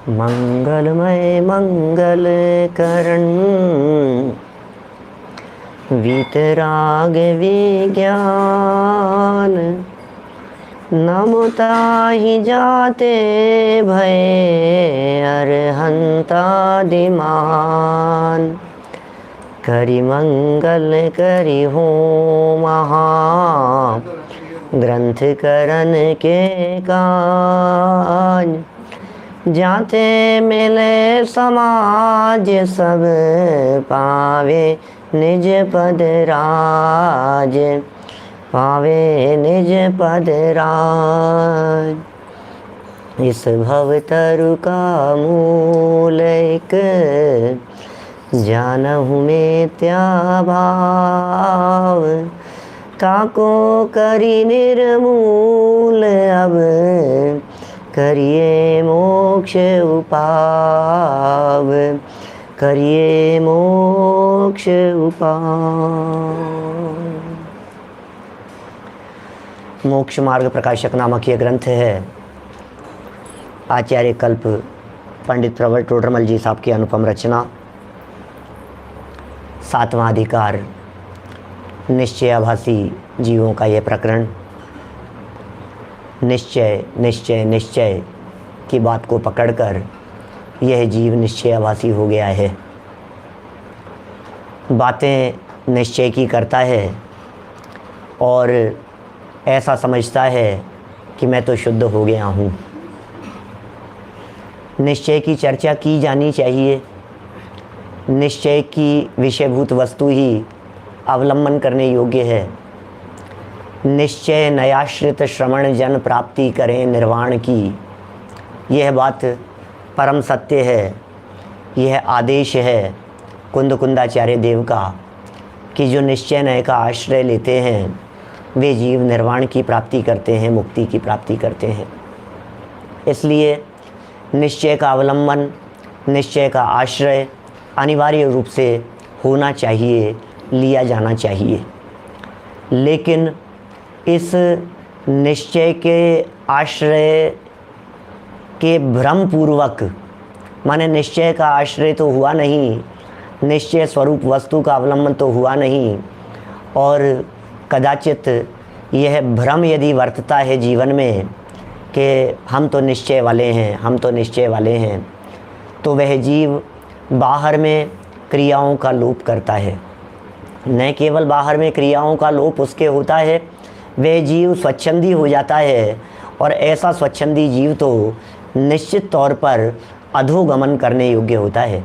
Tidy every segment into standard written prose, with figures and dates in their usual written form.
मंगलमय मंगल करण वीतराग विज्ञान नमता ही जाते भय अरहंतादिमान करि मंगल करि हो महा ग्रंथ करन के काज जाते मिले समाज सब पावे निज पद राज पावे निज पद राज। इस भवतरु का मूल एक जानहु में त्याभाव ताको करी निर्मूल अब करिए मोक्ष उपाव करिए मोक्ष उपाव। मोक्ष मार्ग प्रकाशक नामक ये ग्रंथ है। आचार्य कल्प पंडित प्रवर टोडरमल जी साहब की अनुपम रचना। 7वां अधिकार निश्चयाभासी जीवों का ये प्रकरण। निश्चय निश्चय निश्चय की बात को पकड़कर यह जीव निश्चयाभासी हो गया है। बातें निश्चय की करता है और ऐसा समझता है कि मैं तो शुद्ध हो गया हूँ। निश्चय की चर्चा की जानी चाहिए। निश्चय की विषयभूत वस्तु ही अवलंबन करने योग्य है। निश्चय नयाश्रित श्रवण जन प्राप्ति करें निर्वाण की, यह बात परम सत्य है। यह आदेश है कुंद कुंदाचार्य देव का कि जो निश्चय नय का आश्रय लेते हैं वे जीव निर्वाण की प्राप्ति करते हैं, मुक्ति की प्राप्ति करते हैं। इसलिए निश्चय का अवलंबन, निश्चय का आश्रय अनिवार्य रूप से होना चाहिए, लिया जाना चाहिए। लेकिन इस निश्चय के आश्रय के भ्रमपूर्वक, माने निश्चय का आश्रय तो हुआ नहीं, निश्चय स्वरूप वस्तु का अवलंबन तो हुआ नहीं, और कदाचित यह भ्रम यदि वर्तता है जीवन में कि हम तो निश्चय वाले हैं, हम तो निश्चय वाले हैं, तो वह जीव बाहर में क्रियाओं का लोप करता है। न केवल बाहर में क्रियाओं का लोप उसके होता है, वह जीव स्वच्छंदी हो जाता है। और ऐसा स्वच्छंदी जीव तो निश्चित तौर पर अधोगमन करने योग्य होता है।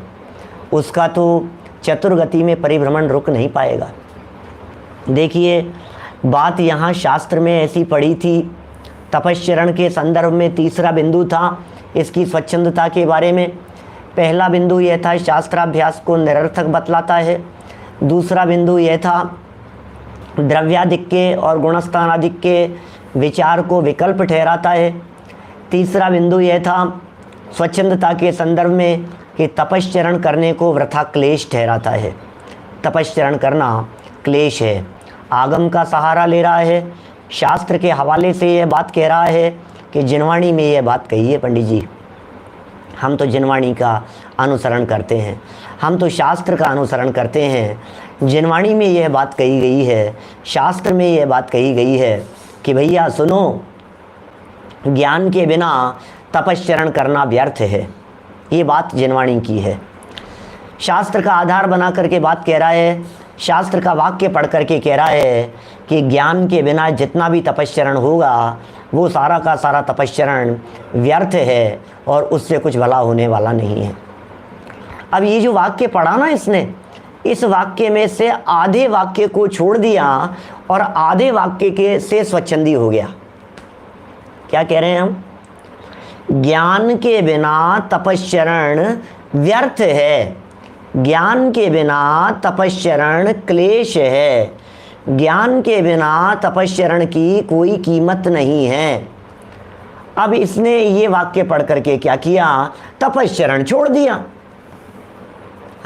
उसका तो चतुर्गति में परिभ्रमण रुक नहीं पाएगा। देखिए, बात यहाँ शास्त्र में ऐसी पड़ी थी। तपश्चरण के संदर्भ में तीसरा बिंदु था इसकी स्वच्छंदता के बारे में। पहला बिंदु यह था शास्त्राभ्यास को निरर्थक बतलाता है। दूसरा बिंदु यह था द्रव्याधिक के और गुणस्थानाधिक के विचार को विकल्प ठहराता है। तीसरा बिंदु यह था स्वच्छंदता के संदर्भ में कि तपश्चरण करने को वृथा क्लेश ठहराता है। तपश्चरण करना क्लेश है। आगम का सहारा ले रहा है, शास्त्र के हवाले से यह बात कह रहा है कि जिनवाणी में यह बात कही है। पंडित जी, हम तो जिनवाणी का अनुसरण करते हैं, हम तो शास्त्र का अनुसरण करते हैं। जिनवाणी में यह बात कही गई है, शास्त्र में यह बात कही गई है कि भैया सुनो, ज्ञान के बिना तपश्चरण करना व्यर्थ है। ये बात जिनवाणी की है। शास्त्र का आधार बना करके बात कह रहा है, शास्त्र का वाक्य पढ़ करके कह रहा है कि ज्ञान के बिना जितना भी तपश्चरण होगा वो सारा का सारा तपश्चरण व्यर्थ है और उससे कुछ भला होने वाला नहीं है। अब ये जो वाक्य पढ़ा ना इसने, इस वाक्य में से आधे वाक्य को छोड़ दिया और आधे वाक्य के से स्वच्छंदी हो गया। क्या कह रहे हैं हम? ज्ञान के बिना तपश्चरण व्यर्थ है, ज्ञान के बिना तपश्चरण क्लेश है, ज्ञान के बिना तपश्चरण की कोई कीमत नहीं है। अब इसने ये वाक्य पढ़ करके क्या किया? तपश्चरण छोड़ दिया।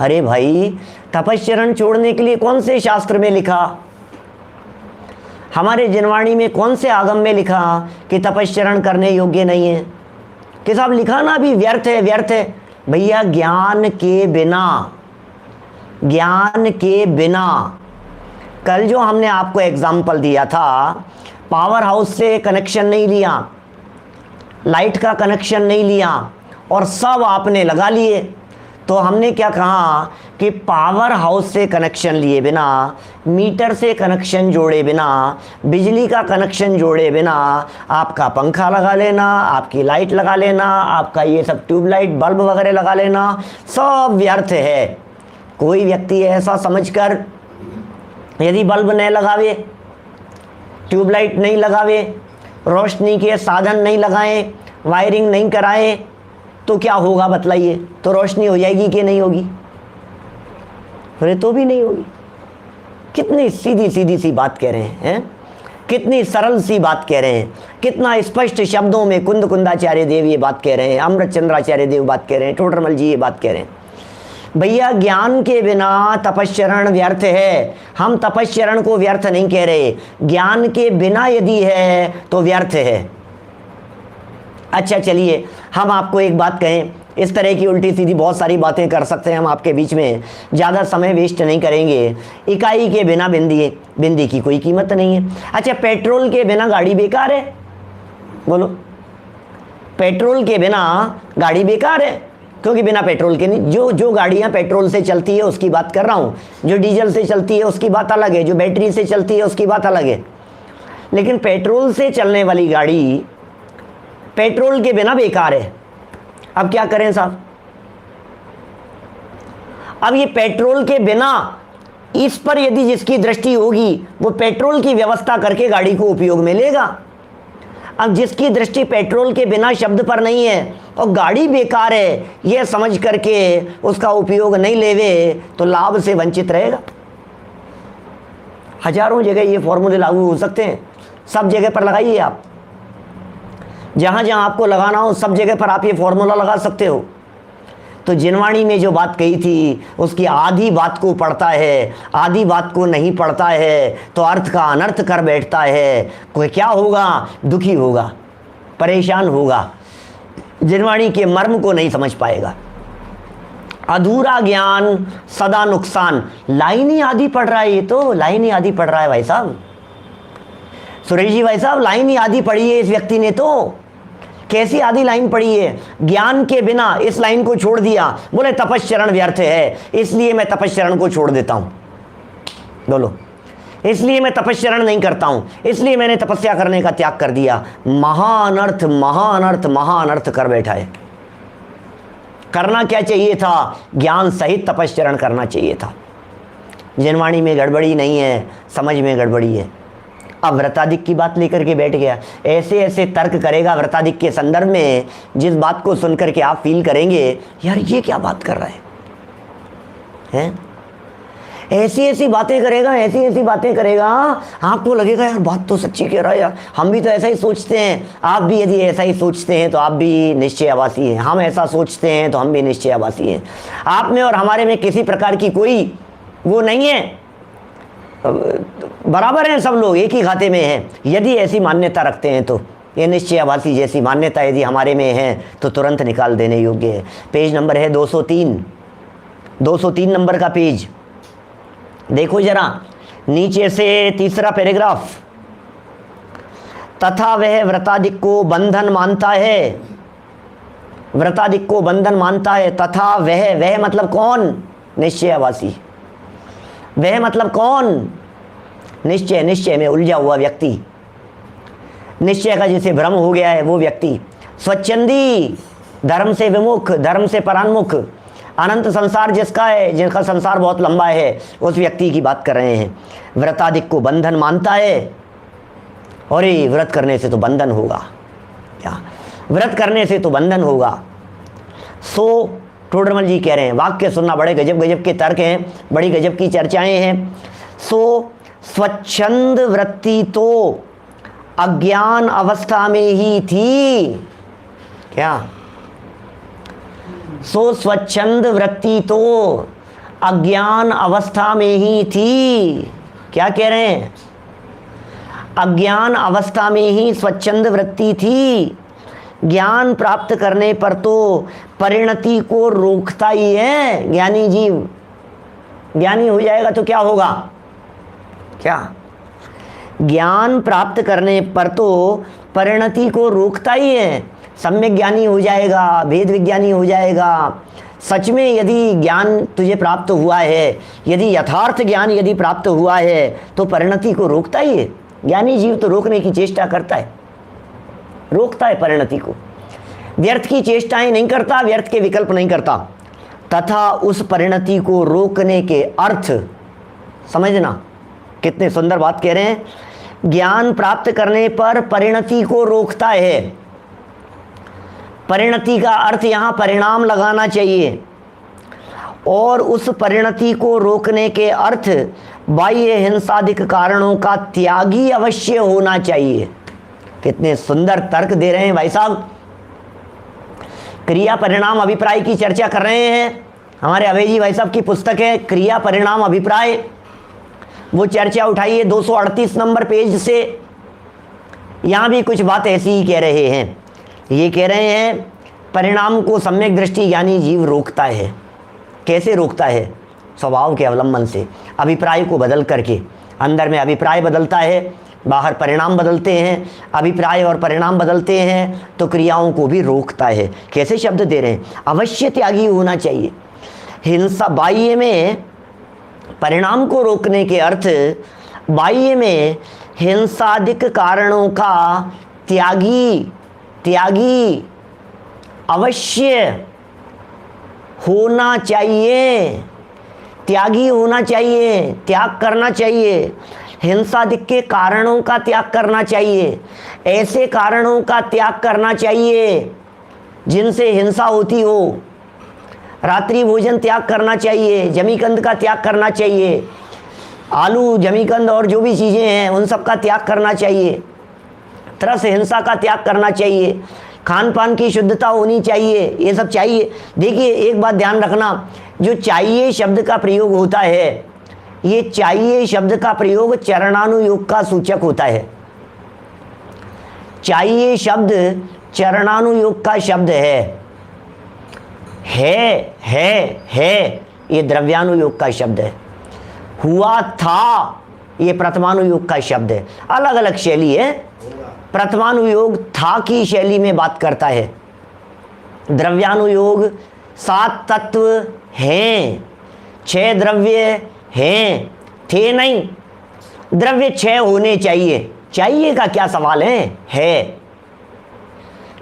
अरे भाई, तपश्चरण छोड़ने के लिए कौन से शास्त्र में लिखा? हमारे जिनवाणी में कौन से आगम में लिखा कि तपश्चरण करने योग्य नहीं है? कि साहब लिखाना भी व्यर्थ है, व्यर्थ है। भैया ज्ञान के बिना, ज्ञान के बिना, कल जो हमने आपको एग्जाम्पल दिया था, पावर हाउस से कनेक्शन नहीं लिया, लाइट का कनेक्शन नहीं लिया और सब आपने लगा लिए, तो हमने क्या कहा कि पावर हाउस से कनेक्शन लिए बिना, मीटर से कनेक्शन जोड़े बिना, बिजली का कनेक्शन जोड़े बिना आपका पंखा लगा लेना, आपकी लाइट लगा लेना, आपका ये सब ट्यूबलाइट बल्ब वगैरह लगा लेना, सब व्यर्थ है। कोई व्यक्ति ऐसा समझकर यदि बल्ब नहीं लगावे, ट्यूबलाइट नहीं लगावे, रोशनी के साधन नहीं लगाएं, वायरिंग नहीं कराएं, तो क्या होगा बतलाइए? तो रोशनी हो जाएगी कि नहीं होगी? अरे तो भी नहीं होगी। कितनी सीधी सीधी सी बात कह रहे हैं, कितनी सरल सी बात कह रहे हैं, कितना स्पष्ट शब्दों में कुंद कुंदाचार्य देव ये बात कह रहे हैं, अमृत चंद्राचार्य देव बात कह रहे हैं, टोडरमल जी ये बात कह रहे हैं। भैया ज्ञान के बिना तपश्चरण व्यर्थ है। हम तपश्चरण को व्यर्थ नहीं कह रहे, ज्ञान के बिना यदि है तो व्यर्थ है। अच्छा चलिए हम आपको एक बात कहें, इस तरह की उल्टी सीधी बहुत सारी बातें कर सकते हैं हम आपके बीच में, ज़्यादा समय वेस्ट नहीं करेंगे। इकाई के बिना बिंदी की कोई कीमत नहीं है। अच्छा पेट्रोल के बिना गाड़ी बेकार है, बोलो पेट्रोल के बिना गाड़ी बेकार है, क्योंकि बिना पेट्रोल के नहीं। जो गाड़ियाँ पेट्रोल से चलती है उसकी बात कर रहा हूँ, जो डीजल से चलती है उसकी बात अलग है, जो बैटरी से चलती है उसकी बात अलग है। लेकिन पेट्रोल से चलने वाली गाड़ी पेट्रोल के बिना बेकार है। अब क्या करें साहब? अब ये पेट्रोल के बिना, इस पर यदि जिसकी दृष्टि होगी वो पेट्रोल की व्यवस्था करके गाड़ी को उपयोग में लेगा। अब जिसकी दृष्टि पेट्रोल के बिना शब्द पर नहीं है और गाड़ी बेकार है यह समझ करके उसका उपयोग नहीं लेवे तो लाभ से वंचित रहेगा। हजारों जगह ये फॉर्मूले लागू हो सकते हैं, सब जगह पर लगाइए आप, जहां जहां आपको लगाना हो सब जगह पर आप ये फॉर्मूला लगा सकते हो। तो जिनवाणी में जो बात कही थी उसकी आधी बात को पढ़ता है, आधी बात को नहीं पढ़ता है तो अर्थ का अनर्थ कर बैठता है। कोई क्या होगा? दुखी होगा, परेशान होगा, जिनवाणी के मर्म को नहीं समझ पाएगा। अधूरा ज्ञान सदा नुकसान। लाइन ही आधी पढ़ रहा है, ये तो लाइन ही आधी पढ़ रहा है भाई साहब, सुरेश जी भाई साहब, लाइन ही आधी पढ़ी है इस व्यक्ति ने। तो कैसी आधी लाइन पढ़ी है? ज्ञान के बिना इस लाइन को छोड़ दिया, बोले तपश्चरण व्यर्थ है इसलिए मैं तपश्चरण को छोड़ देता हूं। बोलो इसलिए मैं तपश्चरण नहीं करता हूं, इसलिए मैंने तपस्या करने का त्याग कर दिया। महाअनर्थ महाअनर्थ महाअनर्थ कर बैठा है। करना क्या चाहिए था? ज्ञान सहित तपश्चरण करना चाहिए था। जिनवाणी में गड़बड़ी नहीं है, समझ में गड़बड़ी है। अब व्रताधिक की बात लेकर के बैठ गया, ऐसे ऐसे तर्क करेगा व्रताधिक के संदर्भ में जिस बात को सुनकर के आप फील करेंगे यार ये क्या बात कर रहा है? ऐसी ऐसी बातें करेगा, ऐसी ऐसी बातें करेगा, आपको लगेगा यार बात तो सच्ची कह रहा है यार, हम भी तो ऐसा ही सोचते हैं। आप भी यदि ऐसा ही सोचते हैं तो आप भी निश्चय आवासी हैं, हम ऐसा सोचते हैं तो हम भी निश्चय आवासी हैं। आप में और हमारे में किसी प्रकार की कोई वो नहीं है, बराबर हैं सब लोग, एक ही खाते में हैं। यदि ऐसी मान्यता रखते हैं तो ये निश्चय आभासी जैसी मान्यता यदि हमारे में है तो तुरंत निकाल देने योग्य है। पेज नंबर है 203 नंबर का पेज देखो जरा, नीचे से तीसरा पैराग्राफ। तथा वह व्रताधिक को बंधन मानता है, व्रताधिक को बंधन मानता है। तथा वह मतलब कौन? निश्चय आभासी। वह मतलब कौन? निश्चय में उलझा हुआ व्यक्ति, निश्चय का जिसे भ्रम हो गया है वो व्यक्ति। स्वच्छंदी, धर्म से विमुख, धर्म से परान्मुख, अनंत संसार जिसका है, जिसका संसार बहुत लंबा है, उस व्यक्ति की बात कर रहे हैं। व्रताधिक को बंधन मानता है और ये व्रत करने से तो बंधन होगा, क्या व्रत करने से तो बंधन होगा। सो टोडरमल जी कह रहे हैं, वाक्य सुनना, बड़े गजब गजब के तर्क हैं, बड़ी गजब की चर्चाएं हैं। सो स्वच्छंद वृत्ति तो अज्ञान अवस्था में ही थी, क्या? सो स्वच्छंद वृत्ति तो अज्ञान अवस्था में ही थी। क्या कह रहे हैं? अज्ञान अवस्था में ही स्वच्छंद वृत्ति थी, ज्ञान प्राप्त करने पर तो परिणति को रोकता ही है ज्ञानी जीव। ज्ञानी हो जाएगा तो क्या होगा? क्या? ज्ञान प्राप्त करने पर तो परिणति को रोकता ही है। सम्यक ज्ञानी हो जाएगा, वेद विज्ञानी हो जाएगा। सच में यदि ज्ञान तुझे प्राप्त हुआ है, यदि यथार्थ ज्ञान यदि प्राप्त हुआ है, तो परिणति को रोकता ही है। ज्ञानी जीव तो रोकने की चेष्टा करता है, रोकता है परिणति को। व्यर्थ की चेष्टाएं नहीं करता, व्यर्थ के विकल्प नहीं करता। तथा उस परिणति को रोकने के अर्थ, समझना कितने सुंदर बात कह रहे हैं। ज्ञान प्राप्त करने पर परिणति को रोकता है। परिणति का अर्थ यहाँ परिणाम लगाना चाहिए। और उस परिणति को रोकने के अर्थ बाह्य हिंसादिक कारणों का त्यागी अवश्य होना चाहिए। कितने सुंदर तर्क दे रहे हैं भाई साहब। क्रिया परिणाम अभिप्राय की चर्चा कर रहे हैं। हमारे अभय जी भाई साहब की पुस्तक है क्रिया परिणाम अभिप्राय, वो चर्चा उठाइए 238 नंबर पेज से। यहाँ भी कुछ बात ऐसी ही कह रहे हैं। ये कह रहे हैं परिणाम को सम्यक दृष्टि ज्ञानी जीव रोकता है। कैसे रोकता है? स्वभाव के अवलंबन से, अभिप्राय को बदल करके। अंदर में अभिप्राय बदलता है, बाहर परिणाम बदलते हैं। अभिप्राय और परिणाम बदलते हैं तो क्रियाओं को भी रोकता है। कैसे शब्द दे रहे हैं? अवश्य त्यागी होना चाहिए। हिंसा बाह्य में परिणाम को रोकने के अर्थ बाह्य में हिंसादिक कारणों का त्यागी अवश्य होना चाहिए। त्यागी होना चाहिए, त्याग करना चाहिए। हिंसादिक के कारणों का त्याग करना चाहिए। ऐसे कारणों का त्याग करना चाहिए जिनसे हिंसा होती हो। रात्रि भोजन त्याग करना चाहिए, जमीकंद का त्याग करना चाहिए, आलू जमीकंद और जो भी चीज़ें हैं उन सब का त्याग करना चाहिए। तरस हिंसा का त्याग करना चाहिए। खान पान की शुद्धता होनी चाहिए। ये सब चाहिए। देखिए एक बात ध्यान रखना, जो चाहिए शब्द का प्रयोग होता है, ये चाहिए शब्द का प्रयोग चरणानुयोग का सूचक होता है। चाहिए शब्द चरणानुयोग का शब्द है, ये द्रव्यानुयोग का शब्द है। हुआ था, ये प्रथमानुयोग का शब्द है। अलग अलग शैली है। प्रथमानुयोग था की शैली में बात करता है। द्रव्यानुयोग 7 तत्व हैं, 6 द्रव्य हैं, थे नहीं। द्रव्य 6 होने चाहिए। चाहिए का क्या सवाल है।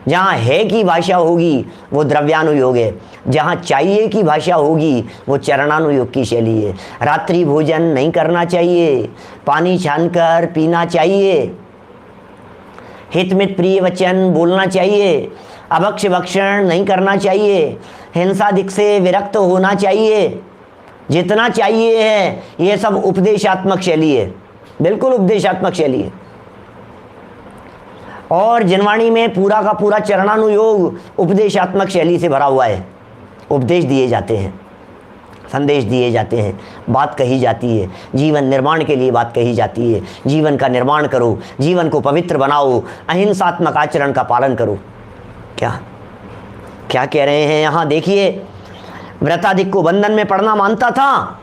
जहाँ है की भाषा होगी वो द्रव्यानुयोग है, जहाँ चाहिए की भाषा होगी वो चरणानुयोग की शैली है। रात्रि भोजन नहीं करना चाहिए, पानी छानकर पीना चाहिए, हितमित प्रिय वचन बोलना चाहिए, अभक्ष्य भक्षण नहीं करना चाहिए, हिंसादिक से विरक्त होना चाहिए। जितना चाहिए है ये सब उपदेशात्मक शैली है, बिल्कुल उपदेशात्मक शैली है। और जिनवाणी में पूरा का पूरा चरणानुयोग उपदेशात्मक शैली से भरा हुआ है। उपदेश दिए जाते हैं, संदेश दिए जाते हैं, बात कही जाती है, जीवन निर्माण के लिए बात कही जाती है। जीवन का निर्माण करो, जीवन को पवित्र बनाओ, अहिंसात्मक आचरण का पालन करो। क्या क्या कह रहे हैं यहाँ देखिए। व्रताधिक को बंधन में पड़ना मानता था।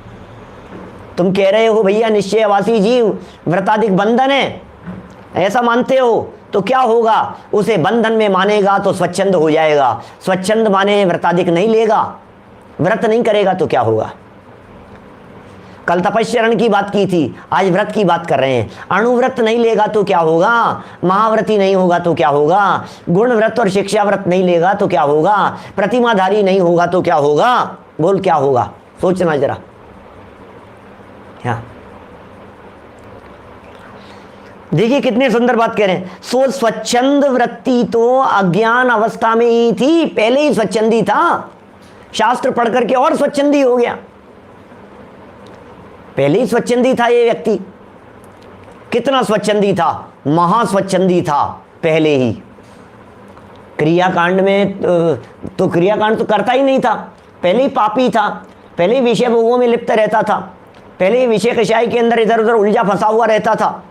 तुम कह रहे हो भैया निश्चयवासी जीव व्रताधिक बंधन है, ऐसा मानते हो तो क्या होगा? उसे बंधन में मानेगा तो स्वच्छंद हो जाएगा। स्वच्छंद माने व्रताधिक नहीं लेगा, व्रत नहीं करेगा तो क्या होगा? कल तपस्चरण की बात की थी, आज व्रत की बात कर रहे हैं। अणुव्रत नहीं लेगा तो क्या होगा? महाव्रती नहीं होगा तो क्या होगा? गुण व्रत और शिक्षा व्रत नहीं लेगा तो क्या होगा? प्रतिमाधारी नहीं होगा तो क्या होगा? बोल क्या होगा? सोचना जरा। क्या देखिए कितनी सुंदर बात कह रहे हैं। सो स्वच्छंद वृत्ति तो अज्ञान अवस्था में ही थी, पहले ही स्वच्छंदी था। शास्त्र पढ़ करके और स्वच्छंदी हो गया, पहले ही स्वच्छंदी था ये व्यक्ति। कितना स्वच्छंदी था? महास्वच्छंदी था पहले ही। क्रियाकांड में तो क्रियाकांड तो करता ही नहीं था, पहले ही पापी था, पहले ही विषय भोगों में लिप्त रहता था, पहले ही विषय कषाय के अंदर इधर उधर उलझा फंसा हुआ रहता था।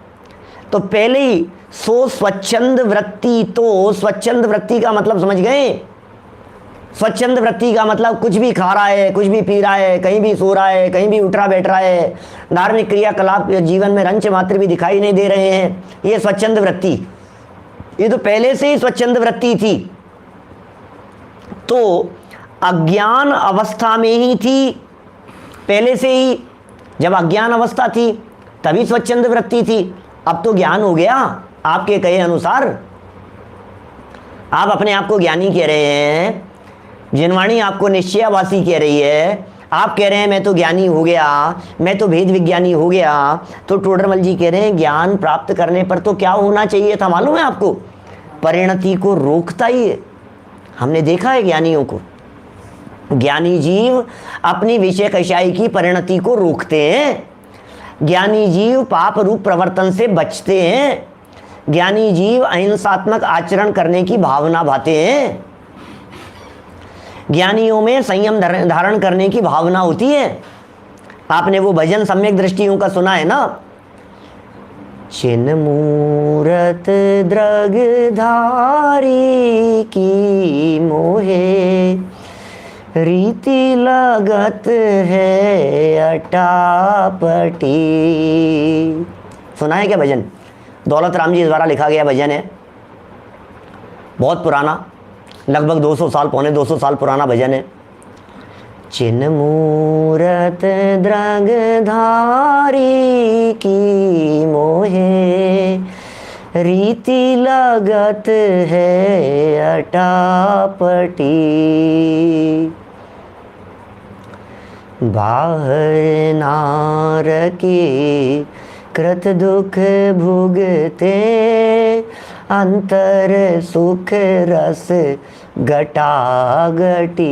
तो पहले ही सो स्वच्छंद वृत्ति, तो स्वच्छंद वृत्ति का मतलब समझ गए? स्वच्छंद वृत्ति का मतलब कुछ भी खा रहा है, कुछ भी पी रहा है, कहीं भी सो रहा है, कहीं भी उठ रहा बैठ रहा है, धार्मिक क्रियाकलाप जीवन में रंच मात्र भी दिखाई नहीं दे रहे हैं, ये स्वच्छंद वृत्ति। ये तो पहले से ही स्वच्छंद वृत्ति थी, तो अज्ञान अवस्था में ही थी, पहले से ही। जब अज्ञान अवस्था थी तभी स्वच्छंद वृत्ति थी, अब तो ज्ञान हो गया आपके कहे अनुसार। आप अपने आप को ज्ञानी कह रहे हैं, जिनवाणी आपको निश्चयाभासी कह रही है, आप कह रहे हैं मैं तो ज्ञानी हो गया, मैं तो भेद विज्ञानी हो गया। तो टोडरमल जी कह रहे हैं ज्ञान प्राप्त करने पर तो क्या होना चाहिए था मालूम है आपको? परिणति को रोकता ही है। हमने देखा है ज्ञानियों को, ज्ञानी जीव अपनी विषय कषाय की परिणति को रोकते हैं, ज्ञानी जीव पाप रूप प्रवर्तन से बचते हैं, ज्ञानी जीव अहिंसात्मक आचरण करने की भावना भाते हैं, ज्ञानियों में संयम धारण करने की भावना होती है। आपने वो भजन सम्यक दृष्टियों का सुना है ना? छिन मूरत द्रग धारी की मोहे, रीति लगत है अटापटी। सुना है क्या भजन? दौलत राम जी द्वारा लिखा गया भजन है, बहुत पुराना, लगभग 200 साल, पौने 200 साल पुराना भजन है। चिन मूरत द्रग धारी की मोहे, रीति लगत है अटापटी। बाहर नार की कृत दुख भुगते, अंतर सुख रस घटाघटी।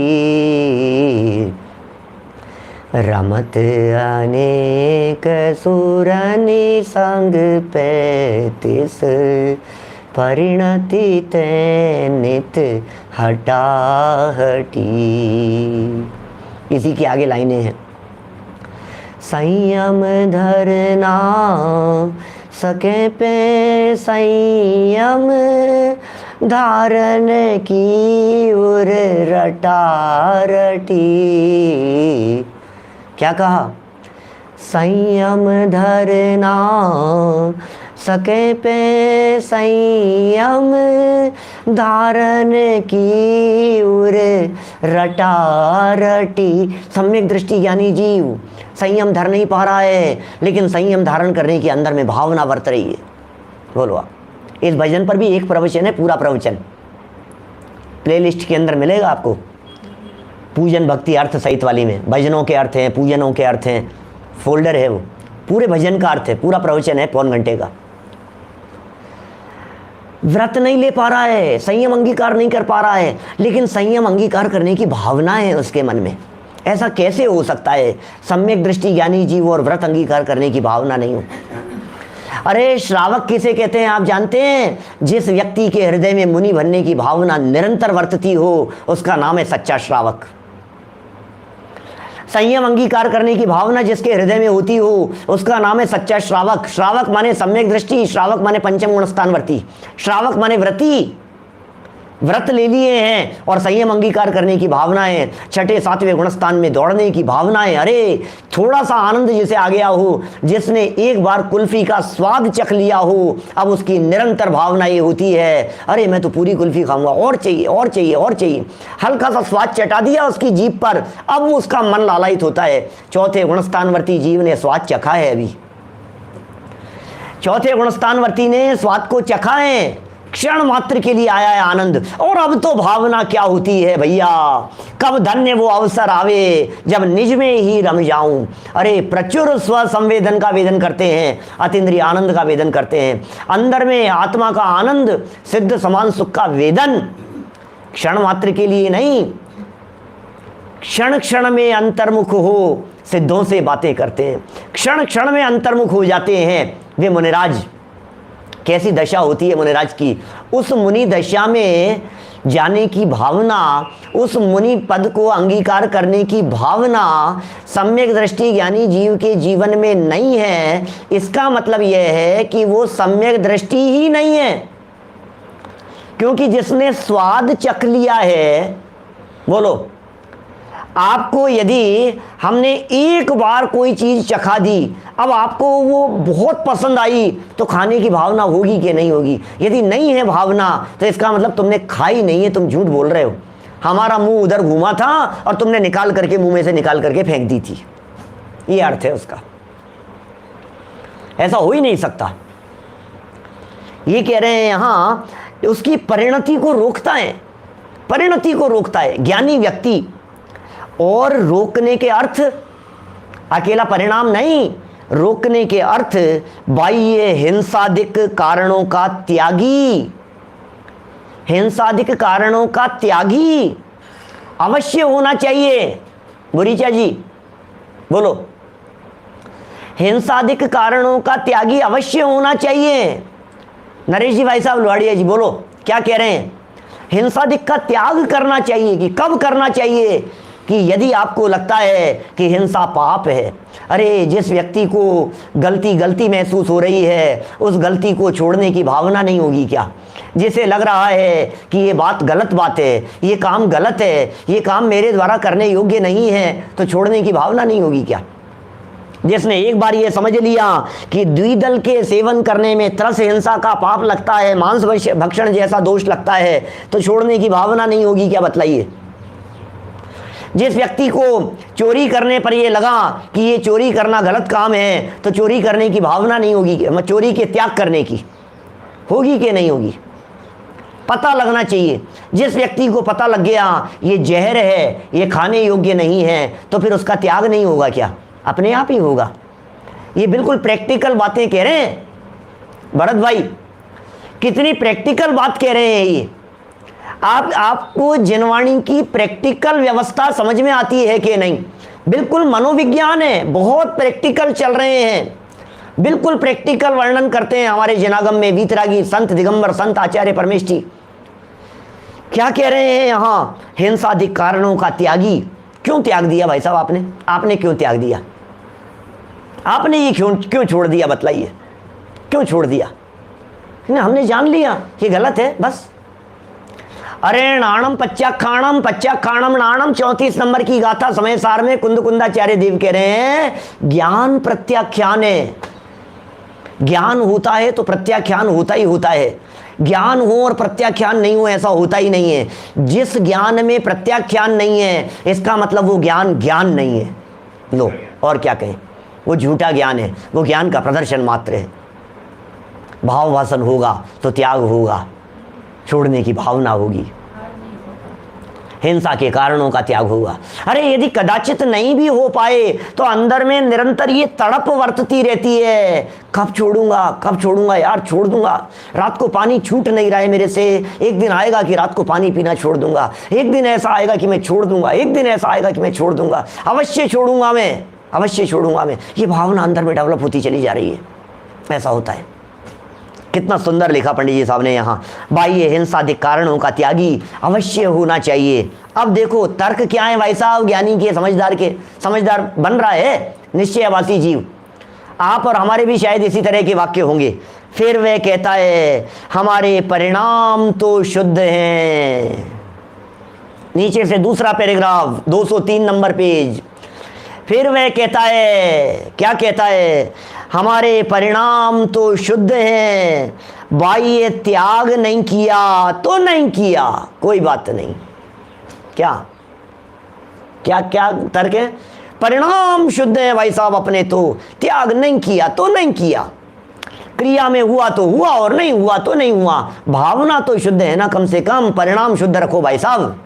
रमत अनेक सुरनि संग पैतिस, परिणति ते नित हटाहटी। इसी की आगे लाइनें हैं। संयम धरना सके पे संयम, धारण की उर रटारटी। क्या कहा? संयम धरना सके पे संयम, धारण की उर रटारटी। सम्यक दृष्टि ज्ञानी जीव संयम धर नहीं पा रहा है, लेकिन संयम धारण करने के अंदर में भावना वर्त रही है। बोलो आप। इस भजन पर भी एक प्रवचन है, पूरा प्रवचन प्लेलिस्ट के अंदर मिलेगा आपको, पूजन भक्ति अर्थ सहित वाली में। भजनों के अर्थ हैं, पूजनों के अर्थ हैं, फोल्डर है वो, पूरे भजन का अर्थ है, पूरा प्रवचन है पौन घंटे का। व्रत नहीं ले पा रहा है, संयम अंगीकार नहीं कर पा रहा है, लेकिन संयम अंगीकार करने की भावना है उसके मन में। ऐसा कैसे हो सकता है? सम्यक दृष्टि ज्ञानी जीव और व्रत अंगीकार करने की भावना नहीं हो। अरे श्रावक किसे कहते हैं आप जानते हैं? जिस व्यक्ति के हृदय में मुनि बनने की भावना निरंतर वर्तती हो, उसका नाम है सच्चा श्रावक। संयम अंगीकार करने की भावना जिसके हृदय में होती हो, उसका नाम है सच्चा श्रावक। श्रावक माने सम्यक दृष्टि, श्रावक माने पंचम गुण स्थानवर्ती, श्रावक माने व्रती। व्रत ले लिए हैं और संयम अंगीकार करने की भावना है, छठे सातवें गुणस्थान में दौड़ने की भावना है। अरे थोड़ा सा आनंद जिसे आ गया हो, जिसने एक बार कुल्फी का स्वाद चख लिया हो, अब उसकी निरंतर भावना ये होती है, अरे मैं तो पूरी कुल्फी खाऊंगा, और चाहिए और चाहिए और चाहिए। हल्का सा स्वाद चटा दिया उसकी जीभ पर, अब उसका मन लालायित होता है। चौथे गुणस्थानवर्ती जीव ने स्वाद चखा है, अभी चौथे गुणस्थानवर्ती ने स्वाद को चखा है, क्षण मात्र के लिए आया है आनंद। और अब तो भावना क्या होती है भैया, कब धन्य वो अवसर आवे जब निज में ही रम जाऊं। अरे प्रचुर स्व संवेदन का वेदन करते हैं, अतीन्द्रिय आनंद का वेदन करते हैं, अंदर में आत्मा का आनंद, सिद्ध समान सुख का वेदन, क्षण मात्र के लिए नहीं, क्षण क्षण में अंतर्मुख हो सिद्धों से बातें करते हैं, क्षण क्षण में अंतर्मुख हो जाते हैं वे मुनिराज। कैसी दशा होती है मुनिराज की? उस मुनि दशा में जाने की भावना, उस मुनि पद को अंगीकार करने की भावना सम्यक दृष्टि ज्ञानी जीव के जीवन में नहीं है, इसका मतलब यह है कि वो सम्यक दृष्टि ही नहीं है। क्योंकि जिसने स्वाद चख लिया है, बोलो, आपको यदि हमने एक बार कोई चीज़ चखा दी, अब आपको वो बहुत पसंद आई, तो खाने की भावना होगी कि नहीं होगी? यदि नहीं है भावना तो इसका मतलब तुमने खाई नहीं है, तुम झूठ बोल रहे हो। हमारा मुंह उधर घूमा था और तुमने निकाल करके मुंह में से निकाल करके फेंक दी थी, ये अर्थ है उसका। ऐसा हो ही नहीं सकता। ये कह रहे हैं यहाँ, उसकी परिणति को रोकता है, परिणति को रोकता है ज्ञानी व्यक्ति। और रोकने के अर्थ अकेला परिणाम नहीं, रोकने के अर्थ बाह्य हिंसादिक कारणों का त्यागी, हिंसादिक कारणों का त्यागी अवश्य होना चाहिए। बुरीचा जी बोलो, हिंसादिक कारणों का त्यागी अवश्य होना चाहिए। नरेश जी भाई साहब लोहाड़िया जी बोलो, क्या कह रहे हैं? हिंसादिक का त्याग करना चाहिए। कि कब करना चाहिए? कि यदि आपको लगता है कि हिंसा पाप है, अरे जिस व्यक्ति को गलती महसूस हो रही है, उस गलती को छोड़ने की भावना नहीं होगी क्या? जिसे लग रहा है कि ये बात गलत बात है, ये काम गलत है, ये काम मेरे द्वारा करने योग्य नहीं है, तो छोड़ने की भावना नहीं होगी क्या? जिसने एक बार ये समझ लिया कि द्विदल के सेवन करने में त्रस हिंसा का पाप लगता है, मांस भक्षण जैसा दोष लगता है, तो छोड़ने की भावना नहीं होगी क्या? बतलाइए। जिस व्यक्ति को चोरी करने पर ये लगा कि ये चोरी करना गलत काम है, तो चोरी करने की भावना नहीं होगी, चोरी के त्याग करने की होगी कि नहीं होगी? पता लगना चाहिए। जिस व्यक्ति को पता लग गया ये जहर है, ये खाने योग्य नहीं है, तो फिर उसका त्याग नहीं होगा क्या? अपने आप ही होगा। ये बिल्कुल प्रैक्टिकल बातें कह रहे हैं भरत भाई, कितनी प्रैक्टिकल बात कह रहे हैं ये। आपको जिनवाणी की प्रैक्टिकल व्यवस्था समझ में आती है कि नहीं? बिल्कुल मनोविज्ञान है, बहुत प्रैक्टिकल चल रहे हैं, बिल्कुल प्रैक्टिकल वर्णन करते हैं हमारे जिनागम में वीतरागी संत दिगंबर संत आचार्य परमेष्ठी। क्या कह रहे हैं यहाँ? हिंसादिक कारणों का त्यागी। क्यों त्याग दिया भाई साहब आपने? आपने क्यों त्याग दिया? आपने ये क्यों छोड़ दिया? बतलाइए, क्यों छोड़ दिया? हमने जान लिया ये गलत है, बस। अरे नाणम पच्चाखाणम नाणम 34 नंबर की गाथा समय सार में कुंदाचार्य देव कह रहे हैं, ज्ञान प्रत्याख्यान है। ज्ञान होता है तो प्रत्याख्यान होता ही होता है। ज्ञान हो और प्रत्याख्यान नहीं हो ऐसा होता ही नहीं है। जिस ज्ञान में प्रत्याख्यान नहीं है, इसका मतलब वो ज्ञान नहीं है। लो, और क्या कहें? वो झूठा ज्ञान है, वो ज्ञान का प्रदर्शन मात्र है। भाव वासन होगा तो त्याग होगा, छोड़ने की भावना होगी, हिंसा के कारणों का त्याग होगा। अरे यदि कदाचित नहीं भी हो पाए तो अंदर में निरंतर ये तड़प वर्तती रहती है, कब छोड़ूंगा यार, छोड़ दूंगा। रात को पानी छूट नहीं रहा है मेरे से, एक दिन आएगा कि रात को पानी पीना छोड़ दूंगा, एक दिन ऐसा आएगा कि मैं छोड़ दूंगा, एक दिन ऐसा आएगा कि मैं छोड़ दूंगा, अवश्य छोड़ूंगा मैं। ये भावना अंदर में डेवलप होती चली जा रही है, ऐसा होता है। कितना सुंदर लिखा पंडित जी साहब ने यहाँ, बाह्य हिंसादिक कारणों का त्यागी अवश्य होना चाहिए। अब देखो तर्क क्या है भाई साहब, ज्ञानी के समझदार बन रहा है निश्चयवासी जीव। आप और हमारे भी शायद इसी तरह के वाक्य होंगे। फिर वह कहता है हमारे परिणाम तो शुद्ध हैं। नीचे से दूसरा पैराग्राफ 203 नंबर पेज। फिर वह कहता है, क्या कहता है? हमारे परिणाम तो शुद्ध हैं, बाह्य त्याग नहीं किया तो नहीं किया, कोई बात नहीं। क्या तर्क है? परिणाम शुद्ध है भाई साहब अपने, तो त्याग नहीं किया तो नहीं किया, क्रिया में हुआ तो हुआ और नहीं हुआ तो नहीं हुआ, भावना तो शुद्ध है ना, कम से कम परिणाम शुद्ध रखो भाई साहब।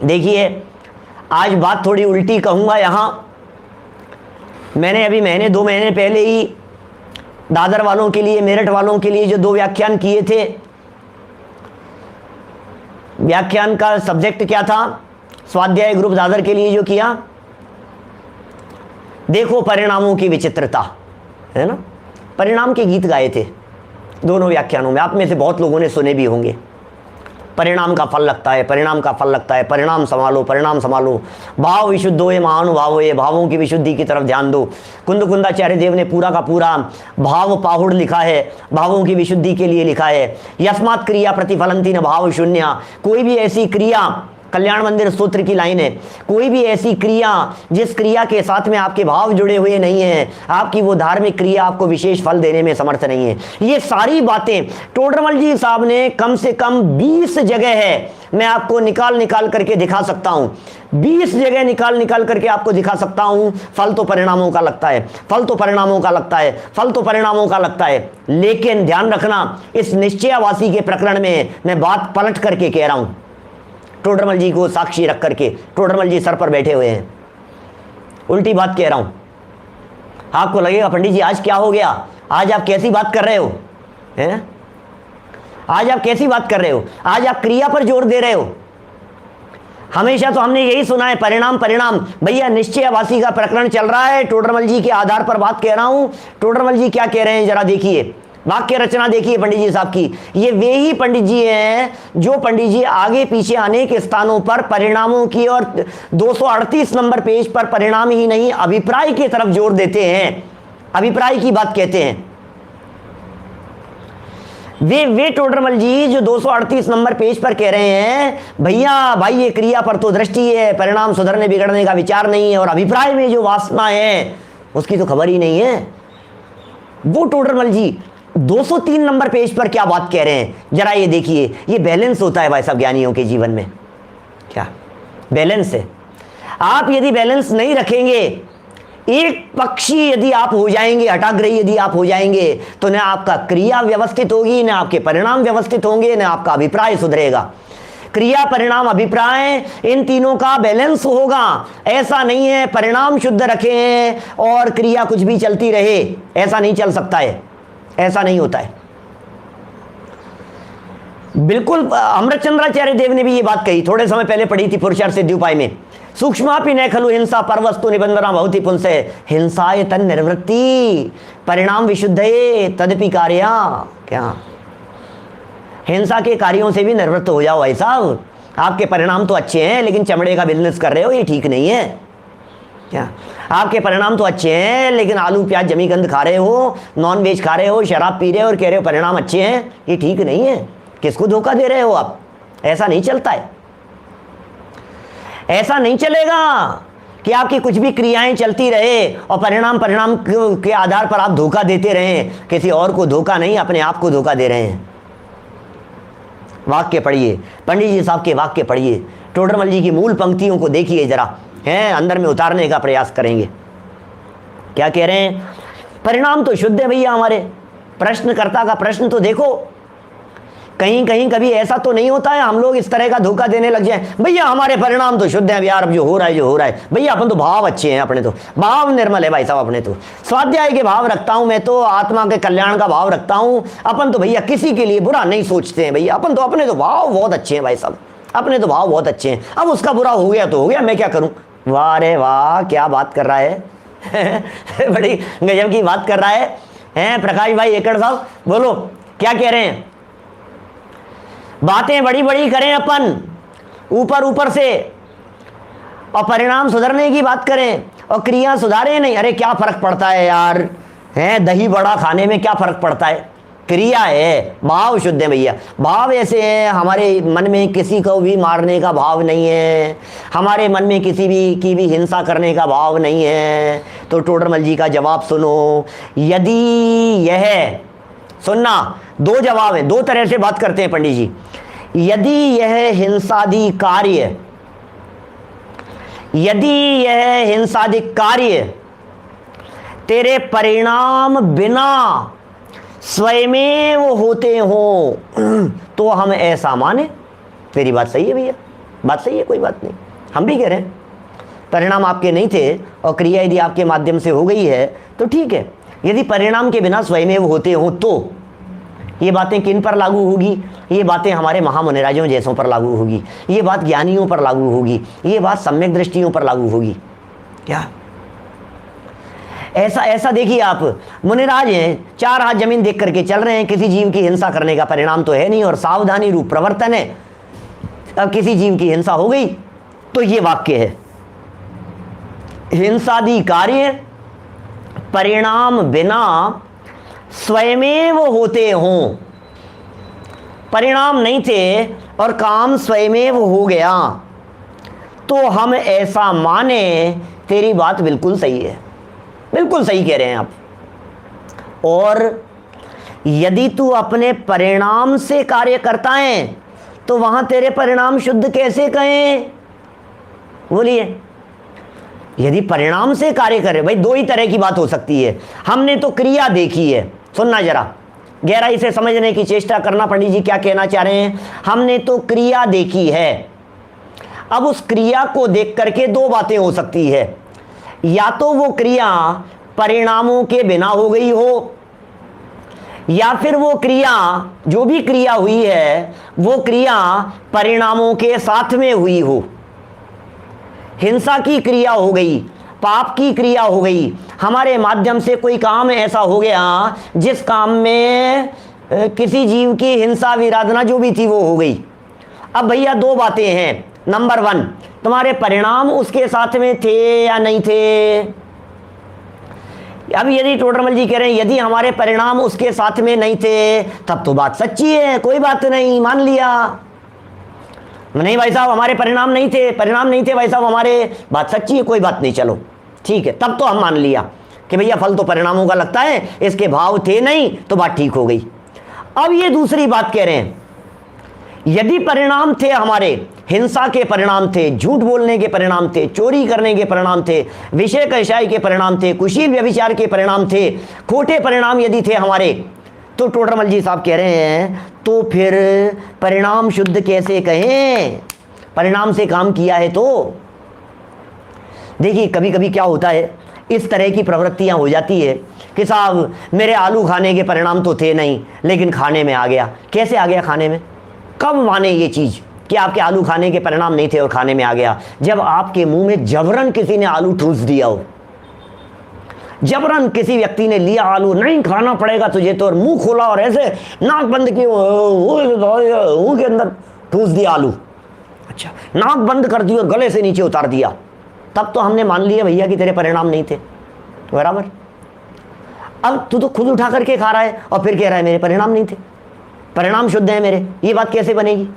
देखिए आज बात थोड़ी उल्टी कहूंगा यहाँ। मैंने अभी दो महीने पहले ही दादर वालों के लिए, मेरठ वालों के लिए जो 2 व्याख्यान किए थे, व्याख्यान का सब्जेक्ट क्या था? स्वाध्याय ग्रुप दादर के लिए जो किया, देखो परिणामों की विचित्रता, है ना। परिणाम के गीत गाए थे दोनों व्याख्यानों में, आप में से बहुत लोगों ने सुने भी होंगे। परिणाम का फल लगता है, परिणाम का फल लगता है, परिणाम संभालो, परिणाम संभालो। भाव विशुद्धो ये महानुभाव, ये भावों की विशुद्धि की तरफ ध्यान दो। कुंदकुंदाचार्य देव ने पूरा का पूरा भाव पाहुड़ लिखा है, भावों की विशुद्धि के लिए लिखा है। यस्मात् क्रिया प्रतिफलंती न भाव शून्य, कोई भी ऐसी क्रिया, कल्याण मंदिर सूत्र की लाइन है, कोई भी ऐसी क्रिया जिस क्रिया के साथ में आपके भाव जुड़े हुए नहीं हैं, आपकी वो धार्मिक क्रिया आपको विशेष फल देने में समर्थ नहीं है। ये सारी बातें टोडरमल जी साहब ने कम से कम 20 जगह है, मैं आपको निकाल करके दिखा सकता हूं, 20 जगह निकाल करके आपको दिखा सकता हूं। फल तो परिणामों का लगता है, फल तो परिणामों का लगता है, फल तो परिणामों का लगता है। लेकिन ध्यान रखना, इस निश्चयावासी के प्रकरण में मैं बात पलट करके कह रहा हूं, टोडरमल जी को साक्षी रख करके। टोडरमल जी सर पर बैठे हुए हैं, उल्टी बात कह रहा हूं। आपको लगेगा पंडित जी आज क्या हो गया, आज आप कैसी बात कर रहे हो, हैं? आज आप कैसी बात कर रहे हो, आज आप क्रिया पर जोर दे रहे हो। हमेशा तो हमने यही सुना है परिणाम परिणाम। भैया निश्चयवासी का प्रकरण चल रहा है, टोडरमल जी के आधार पर बात कह रहा हूं। टोडरमल जी क्या कह रहे हैं जरा देखिए, वाक्य रचना देखिए पंडित जी साहब की। ये वे ही पंडित जी हैं जो पंडित जी आगे पीछे अनेक स्थानों पर परिणामों की और 238 नंबर पेज पर परिणाम ही नहीं अभिप्राय की तरफ जोर देते हैं, अभिप्राय की बात कहते हैं। वे टोडरमल जी जो 238 नंबर पेज पर कह रहे हैं भैया भाई ये क्रिया पर तो दृष्टि है, परिणाम सुधरने बिगड़ने का विचार नहीं है, और अभिप्राय में जो वासना है उसकी तो खबर ही नहीं है। वो टोडरमल जी 203 नंबर पेज पर क्या बात कह रहे हैं जरा ये देखिए। ये बैलेंस होता है भाई साहब ज्ञानियों के जीवन में, क्या बैलेंस है। आप यदि बैलेंस नहीं रखेंगे, एक पक्षी यदि आप हो जाएंगे, हठाग्रही यदि आप हो जाएंगे, तो न आपका क्रिया व्यवस्थित होगी, न आपके परिणाम व्यवस्थित होंगे, न आपका अभिप्राय सुधरेगा। क्रिया परिणाम अभिप्राय इन तीनों का बैलेंस होगा। ऐसा नहीं है परिणाम शुद्ध रखें और क्रिया कुछ भी चलती रहे, ऐसा नहीं चल सकता है, ऐसा नहीं होता है। बिल्कुल अमृतचंद्राचार्य देव ने भी ये बात कही, थोड़े समय पहले पढ़ी थी पुरुषार्थ सिद्धि उपाय में। सूक्ष्मापि न खलु हिंसा परवस्तु निबंधना भवति पुंसे हिंसाय तन निर्वृत्ति परिणाम विशुद्धये तदपि कार्या। क्या हिंसा के कार्यों से भी निवृत्त हो जाओ भाई साहब। आपके परिणाम तो अच्छे हैं लेकिन चमड़े का बिजनेस कर रहे हो, ये ठीक नहीं है। क्या आपके परिणाम तो अच्छे हैं लेकिन आलू प्याज जमी गंध खा रहे हो, नॉन वेज खा रहे हो, शराब पी रहे हो और कह रहे हो परिणाम अच्छे हैं, ये ठीक नहीं है। किसको धोखा दे रहे हो आप? ऐसा नहीं चलता है, ऐसा नहीं चलेगा कि आपकी कुछ भी क्रियाएं चलती रहे और परिणाम के आधार पर आप धोखा देते रहें। किसी और को धोखा नहीं, अपने आप को धोखा दे रहे हैं। वाक्य पढ़िए, पंडित जी साहब के वाक्य पढ़िए, टोडरमल जी की मूल पंक्तियों को देखिए जरा, हैं अंदर में उतारने का प्रयास करेंगे। क्या कह रहे हैं? परिणाम तो शुद्ध है भैया हमारे। प्रश्नकर्ता का प्रश्न तो देखो, कहीं कहीं कभी ऐसा तो नहीं होता है हम लोग इस तरह का धोखा देने लग जाए, भैया हमारे परिणाम तो शुद्ध है यार, अब जो हो रहा है भैया, अपन तो भाव अच्छे हैं, अपने तो भाव निर्मल है भाई साहब, अपने तो स्वाध्याय के भाव रखता हूं, मैं तो आत्मा के कल्याण का भाव रखता हूं, अपन तो भैया किसी के लिए बुरा नहीं सोचते हैं भैया, अपन तो अपने तो भाव बहुत अच्छे हैं भाई साहब, अपने तो भाव बहुत अच्छे हैं। अब उसका बुरा हो गया तो हो गया, मैं क्या करूं। वाह रे वाह, क्या बात कर रहा है बड़ी गजब की बात कर रहा है प्रकाश भाई एकड़ साहब, बोलो क्या कह रहे हैं। बातें बड़ी बड़ी करें अपन ऊपर से और परिणाम सुधरने की बात करें और क्रिया सुधारे नहीं। अरे क्या फर्क पड़ता है यार, हैं दही बड़ा खाने में क्या फर्क पड़ता है, क्रिया है, भाव शुद्ध है भैया। भाव ऐसे हैं, हमारे मन में किसी को भी मारने का भाव नहीं है, हमारे मन में किसी भी की भी हिंसा करने का भाव नहीं है। तो टोडरमल जी का जवाब सुनो, यदि यह सुनना, दो जवाब है, दो तरह से बात करते हैं पंडित जी। यदि यह हिंसादि कार्य, यदि यह हिंसादि कार्य तेरे परिणाम बिना स्वयमेव होते हो तो हम ऐसा माने। मेरी बात सही है भैया, बात सही है, कोई बात नहीं। हम भी कह रहे हैं परिणाम आपके नहीं थे और क्रिया यदि आपके माध्यम से हो गई है तो ठीक है। यदि परिणाम के बिना स्वयमेव होते हो तो ये बातें किन पर लागू होगी? ये बातें हमारे महामुनिराजों जैसों पर लागू होगी, ये बात ज्ञानियों पर लागू होगी, ये बात सम्यक दृष्टियों पर लागू होगी। क्या ऐसा देखिए, आप मुनिराज हैं, 4 हाथ जमीन देख करके चल रहे हैं, किसी जीव की हिंसा करने का परिणाम तो है नहीं और सावधानी रूप प्रवर्तन है। अब किसी जीव की हिंसा हो गई तो ये वाक्य है, हिंसादि कार्य परिणाम बिना स्वयमेव होते हों। परिणाम नहीं थे और काम स्वयमेव हो गया तो हम ऐसा माने। तेरी बात बिल्कुल सही है, बिल्कुल सही कह रहे हैं आप। और यदि तू अपने परिणाम से कार्य करता है तो वहां तेरे परिणाम शुद्ध कैसे कहें? बोलिए, यदि परिणाम से कार्य करे, भाई दो ही तरह की बात हो सकती है। हमने तो क्रिया देखी है, सुनना जरा, गहराई से समझने की चेष्टा करना। पंडित जी क्या कहना चाह रहे हैं? हमने तो क्रिया देखी है। अब उस क्रिया को देख करके दो बातें हो सकती है, या तो वो क्रिया परिणामों के बिना हो गई हो, या फिर वो क्रिया, जो भी क्रिया हुई है वो क्रिया परिणामों के साथ में हुई हो। हिंसा की क्रिया हो गई, पाप की क्रिया हो गई, हमारे माध्यम से कोई काम ऐसा हो गया जिस काम में किसी जीव की हिंसा विराधना जो भी थी वो हो गई। अब भैया दो बातें हैं। नंबर 1, तुम्हारे परिणाम उसके साथ में थे या नहीं थे? अब यदि टोडरमल जी कह रहे हैं यदि हमारे परिणाम उसके साथ में नहीं थे तब तो बात सच्ची है, कोई बात नहीं, मान लिया। नहीं भाई साहब हमारे परिणाम नहीं थे, परिणाम नहीं थे भाई साहब हमारे, बात सच्ची है, कोई बात नहीं, चलो ठीक है, तब तो हम मान लिया कि भैया फल तो परिणामों का लगता है, इसके भाव थे नहीं, तो बात ठीक हो गई। अब ये दूसरी बात कह रहे हैं, यदि परिणाम थे हमारे, हिंसा के परिणाम थे, झूठ बोलने के परिणाम थे, चोरी करने के परिणाम थे, विषय कषाय के परिणाम थे, कुशील व्यभिचार के परिणाम थे, खोटे परिणाम यदि थे हमारे, तो टोडरमल जी साहब कह रहे हैं तो फिर परिणाम शुद्ध कैसे कहें? परिणाम से काम किया है तो। देखिए कभी कभी क्या होता है, इस तरह की प्रवृत्तियां हो जाती है कि साहब मेरे आलू खाने के परिणाम तो थे नहीं लेकिन खाने में आ गया। कैसे आ गया खाने में? कब माने ये चीज कि आपके आलू खाने के परिणाम नहीं थे और खाने में आ गया? जब आपके मुंह में जबरन किसी ने आलू ठूस दिया हो, जबरन किसी व्यक्ति ने लिया आलू, नहीं खाना पड़ेगा तुझे तो, और मुंह खोला और ऐसे नाक बंद किए मुंह के अंदर ठूस दिया आलू, अच्छा नाक बंद कर दी और गले से नीचे उतार दिया, तब तो हमने मान लिया भैया कि तेरे परिणाम नहीं थे, बराबर। अब तू तो खुद उठा करके खा रहा है और फिर कह रहा है मेरे परिणाम नहीं थे, परिणाम शुद्ध है मेरे, ये बात कैसे बनेगी?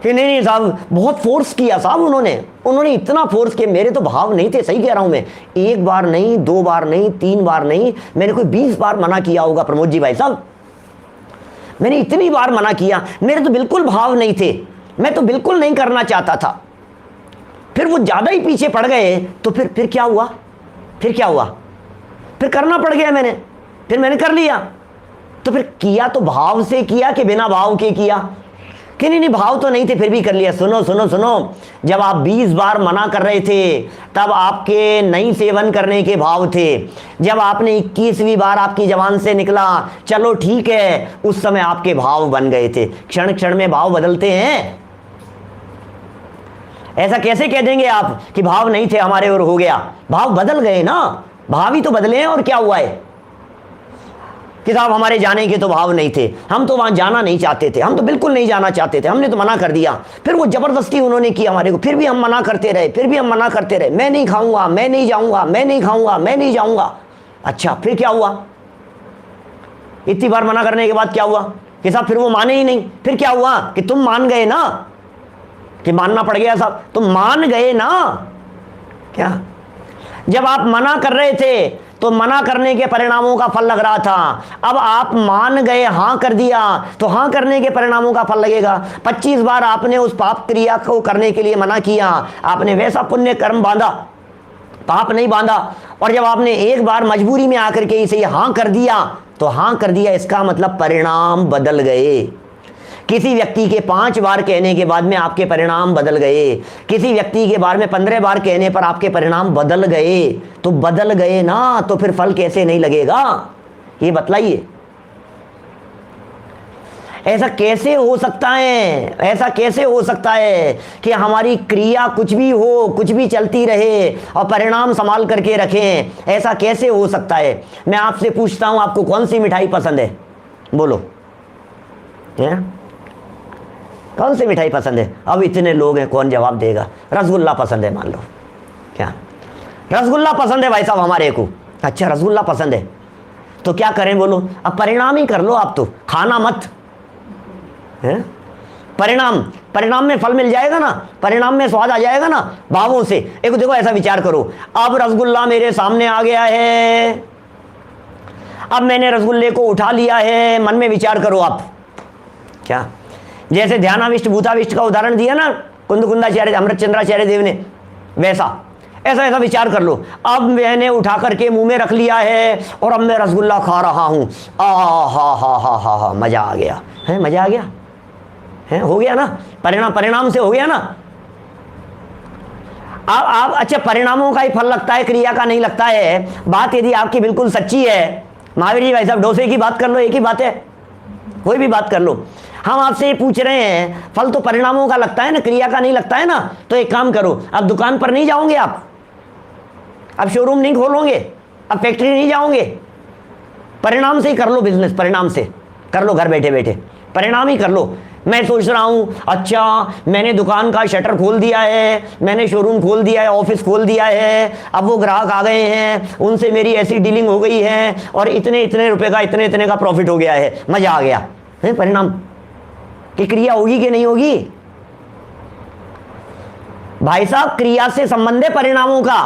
कि नहीं साहब बहुत फोर्स किया साहब, उन्होंने इतना फोर्स किया, मेरे तो भाव नहीं थे। सही कह रहा हूं मैं, एक बार नहीं, 2 बार नहीं, 3 बार नहीं, मैंने कोई 20 बार मना किया होगा प्रमोद जी भाई साहब, मैंने इतनी बार मना किया, मेरे तो बिल्कुल भाव नहीं थे, मैं तो बिल्कुल नहीं करना चाहता था। फिर वो ज्यादा ही पीछे पड़ गए तो फिर क्या हुआ? फिर क्या हुआ? फिर करना पड़ गया मैंने, फिर मैंने कर लिया। तो फिर किया तो भाव से किया कि बिना भाव के किया? कि नहीं भाव तो नहीं थे फिर भी कर लिया। सुनो सुनो सुनो, जब आप 20 बार मना कर रहे थे तब आपके नहीं सेवन करने के भाव थे। जब आपने 21वीं बार आपकी जबान से निकला चलो ठीक है, उस समय आपके भाव बन गए थे। क्षण क्षण में भाव बदलते हैं। ऐसा कैसे कह देंगे आप कि भाव नहीं थे हमारे और हो गया? भाव बदल गए ना, भाव ही तो बदले हैं। और क्या हुआ है कि साहब हमारे जाने के तो भाव नहीं थे, हम तो वहां जाना नहीं चाहते थे, हम तो बिल्कुल नहीं जाना चाहते थे, हमने तो मना कर दिया। फिर वो जबरदस्ती उन्होंने की हमारे को, फिर भी हम मना करते रहे, फिर भी हम मना करते रहे, मैं नहीं खाऊंगा, मैं नहीं जाऊंगा, मैं नहीं खाऊंगा, मैं नहीं जाऊंगा। अच्छा फिर क्या हुआ? इतनी बार मना करने के बाद क्या हुआ कि साहब फिर वो माने ही नहीं। फिर क्या हुआ कि तुम मान गए ना, कि मानना पड़ गया साहब, तुम मान गए ना। क्या जब आप मना कर रहे थे तो मना करने के परिणामों का फल लग रहा था, अब आप मान गए, हां कर दिया, तो हां करने के परिणामों का फल लगेगा। 25 बार आपने उस पाप क्रिया को करने के लिए मना किया, आपने वैसा पुण्य कर्म बांधा, पाप नहीं बांधा। और जब आपने एक बार मजबूरी में आकर के इसे हां कर दिया, तो हां कर दिया इसका मतलब परिणाम बदल गए। किसी व्यक्ति के 5 बार कहने के बाद में आपके परिणाम बदल गए, किसी व्यक्ति के बारे में 15 बार कहने पर आपके परिणाम बदल गए। तो बदल गए ना, तो फिर फल कैसे नहीं लगेगा ये बतलाइए। ऐसा कैसे हो सकता है? ऐसा कैसे हो सकता है कि हमारी क्रिया कुछ भी हो, कुछ भी चलती रहे और परिणाम संभाल करके रखें? ऐसा कैसे हो सकता है? मैं आपसे पूछता हूं, आपको कौन सी मिठाई पसंद है? बोलो। कौन सी मिठाई पसंद है? अब इतने लोग हैं, कौन जवाब देगा? रसगुल्ला पसंद है मान लो। क्या रसगुल्ला पसंद है भाई साहब हमारे को? अच्छा रसगुल्ला पसंद है तो क्या करें बोलो? अब परिणाम ही कर लो आप, तो खाना मत है। परिणाम में फल मिल जाएगा ना, परिणाम में स्वाद आ जाएगा ना भावों से। एक देखो ऐसा विचार करो, अब रसगुल्ला मेरे सामने आ गया है, अब मैंने रसगुल्ले को उठा लिया है, मन में विचार करो आप। क्या जैसे ध्यानाविष्ट भूताविष्ट का उदाहरण दिया ना कुंदकुंदाचार्य अमृतचंद्राचार्य देव ने, वैसा ऐसा विचार कर लो। अब मैंने उठा करके मुंह में रख लिया है और अब मैं रसगुल्ला खा रहा हूं। हा मजा आ गया है, मजा आ गया है, हो गया ना, परिणाम से हो गया ना। आप अच्छा परिणामों का ही फल लगता है, क्रिया का नहीं लगता है। बात यदि आपकी बिल्कुल सच्ची है, महावीर जी भाई साहब डोसे की बात कर लो, एक ही बात है, कोई भी बात कर लो। हम आपसे ये पूछ रहे हैं फल तो परिणामों का लगता है ना, क्रिया का नहीं लगता है ना। तो एक काम करो, अब दुकान पर नहीं जाओगे आप, अब शोरूम नहीं खोलोगे, अब फैक्ट्री नहीं जाओगे, परिणाम से ही कर लो बिजनेस, परिणाम से कर लो, घर बैठे बैठे परिणाम ही कर लो। मैं सोच रहा हूं अच्छा मैंने दुकान का शटर खोल दिया है, मैंने शोरूम खोल दिया है, ऑफिस खोल दिया है, अब वो ग्राहक आ गए हैं, उनसे मेरी ऐसी डीलिंग हो गई है और इतने इतने रुपए का इतने का प्रॉफिट हो गया है, मजा आ गया है। परिणाम की क्रिया होगी कि नहीं होगी? भाई साहब क्रिया से संबंध है परिणामों का,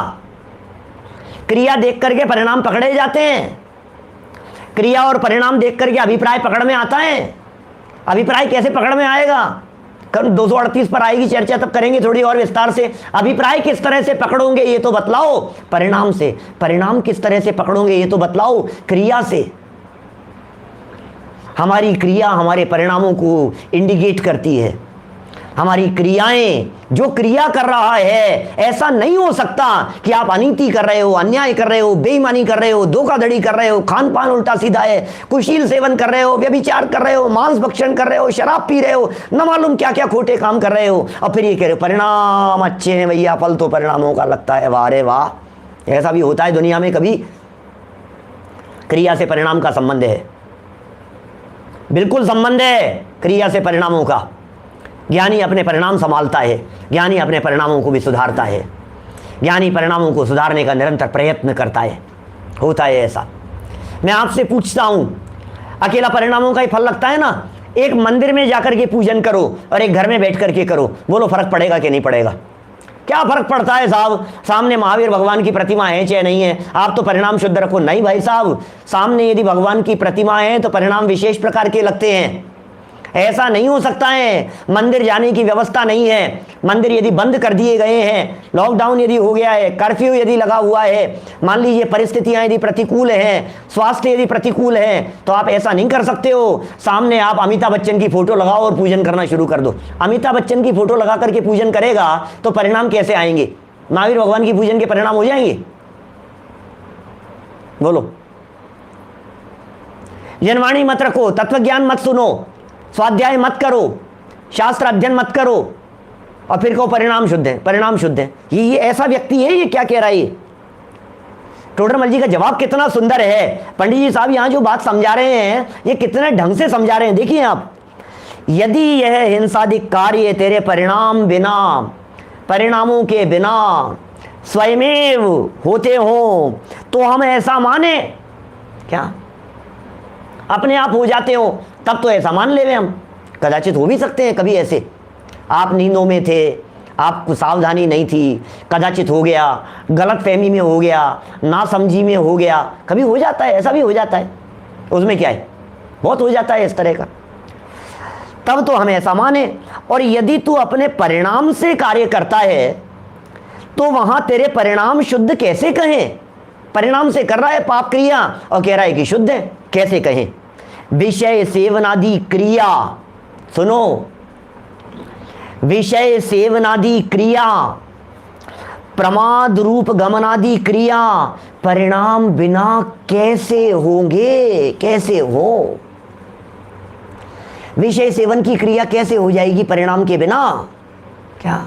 क्रिया देख करके परिणाम पकड़े जाते हैं, क्रिया और परिणाम देख करके अभिप्राय पकड़ में आता है। अभिप्राय कैसे पकड़ में आएगा? 238 पर आएगी चर्चा, तब करेंगे थोड़ी और विस्तार से। अभिप्राय किस तरह से पकड़ोगे ये तो बतलाओ, परिणाम से। परिणाम किस तरह से पकड़ोगे ये तो बतलाओ, क्रिया से। हमारी क्रिया हमारे परिणामों को इंडिकेट करती है। हमारी क्रियाएं, जो क्रिया कर रहा है, ऐसा नहीं हो सकता कि आप अनीति कर रहे हो, अन्याय कर रहे हो, बेईमानी कर रहे हो, धोखाधड़ी कर रहे हो, खान पान उल्टा सीधा है, कुशील सेवन कर रहे हो, व्यभिचार कर रहे हो, मांस भक्षण कर रहे हो, शराब पी रहे हो, न मालूम क्या क्या खोटे काम कर रहे हो, और फिर ये कह रहे हो परिणाम अच्छे हैं भैया, फल तो परिणामों का लगता है। वाह रे वाह, ऐसा भी होता है दुनिया में कभी? क्रिया से परिणाम का संबंध है, बिल्कुल संबंध है क्रिया से परिणामों का। ज्ञानी अपने परिणाम संभालता है, ज्ञानी अपने परिणामों को भी सुधारता है, ज्ञानी परिणामों को सुधारने का निरंतर प्रयत्न करता है। होता है ऐसा। मैं आपसे पूछता हूं, अकेला परिणामों का ही फल लगता है ना? एक मंदिर में जाकर के पूजन करो और एक घर में बैठ करके करो, बोलो फर्क पड़ेगा कि नहीं पड़ेगा? क्या फर्क पड़ता है साहब? सामने महावीर भगवान की प्रतिमा है चाहे नहीं है, आप तो परिणाम शुद्ध रखो। नहीं भाई साहब, सामने यदि भगवान की प्रतिमा है तो परिणाम विशेष प्रकार के लगते हैं। ऐसा नहीं हो सकता है, मंदिर जाने की व्यवस्था नहीं है, मंदिर यदि बंद कर दिए गए हैं, लॉकडाउन यदि हो गया है, कर्फ्यू यदि लगा हुआ है, मान लीजिए परिस्थितियां यदि प्रतिकूल हैं, स्वास्थ्य यदि प्रतिकूल है, तो आप ऐसा नहीं कर सकते हो सामने आप अमिताभ बच्चन की फोटो लगाओ और पूजन करना शुरू कर दो। अमिताभ बच्चन की फोटो लगा करके पूजन करेगा तो परिणाम कैसे आएंगे? महावीर भगवान की पूजन के परिणाम हो जाएंगे? बोलो। जनवाणी मत रखो, तत्वज्ञान मत सुनो, स्वाध्याय मत करो, शास्त्र अध्ययन मत करो और फिर कहो परिणाम शुद्ध है, परिणाम शुद्ध है। ये ऐसा व्यक्ति है, ये क्या कह रहा है? ये टोडरमल जी का जवाब कितना सुंदर है। पंडित जी साहब यहाँ जो बात समझा रहे हैं ये कितने ढंग से समझा रहे हैं, देखिए आप। यदि यह हिंसादिक कार्य तेरे परिणाम बिना, परिणामों के बिना स्वयमेव होते हो तो हम ऐसा माने क्या? अपने आप हो जाते हो तब तो ऐसा मान ले हम। कदाचित हो भी सकते हैं कभी ऐसे, आप नींदों में थे, आपको सावधानी नहीं थी, कदाचित हो गया, गलत फहमी में हो गया, नासमझी में हो गया, कभी हो जाता है, ऐसा भी हो जाता है। उसमें क्या है, बहुत हो जाता है इस तरह का। तब तो हम ऐसा माने। और यदि तू अपने परिणाम से कार्य करता है तो वहां तेरे परिणाम शुद्ध कैसे कहें? परिणाम से कर रहा है पाप क्रिया और कह रहा है कि शुद्ध है, कैसे कहें? विषय सेवनादि क्रिया, सुनो, विषय सेवनादि क्रिया, प्रमाद रूप गमनादि क्रिया परिणाम बिना कैसे होंगे? कैसे हो? विषय सेवन की क्रिया कैसे हो जाएगी परिणाम के बिना? क्या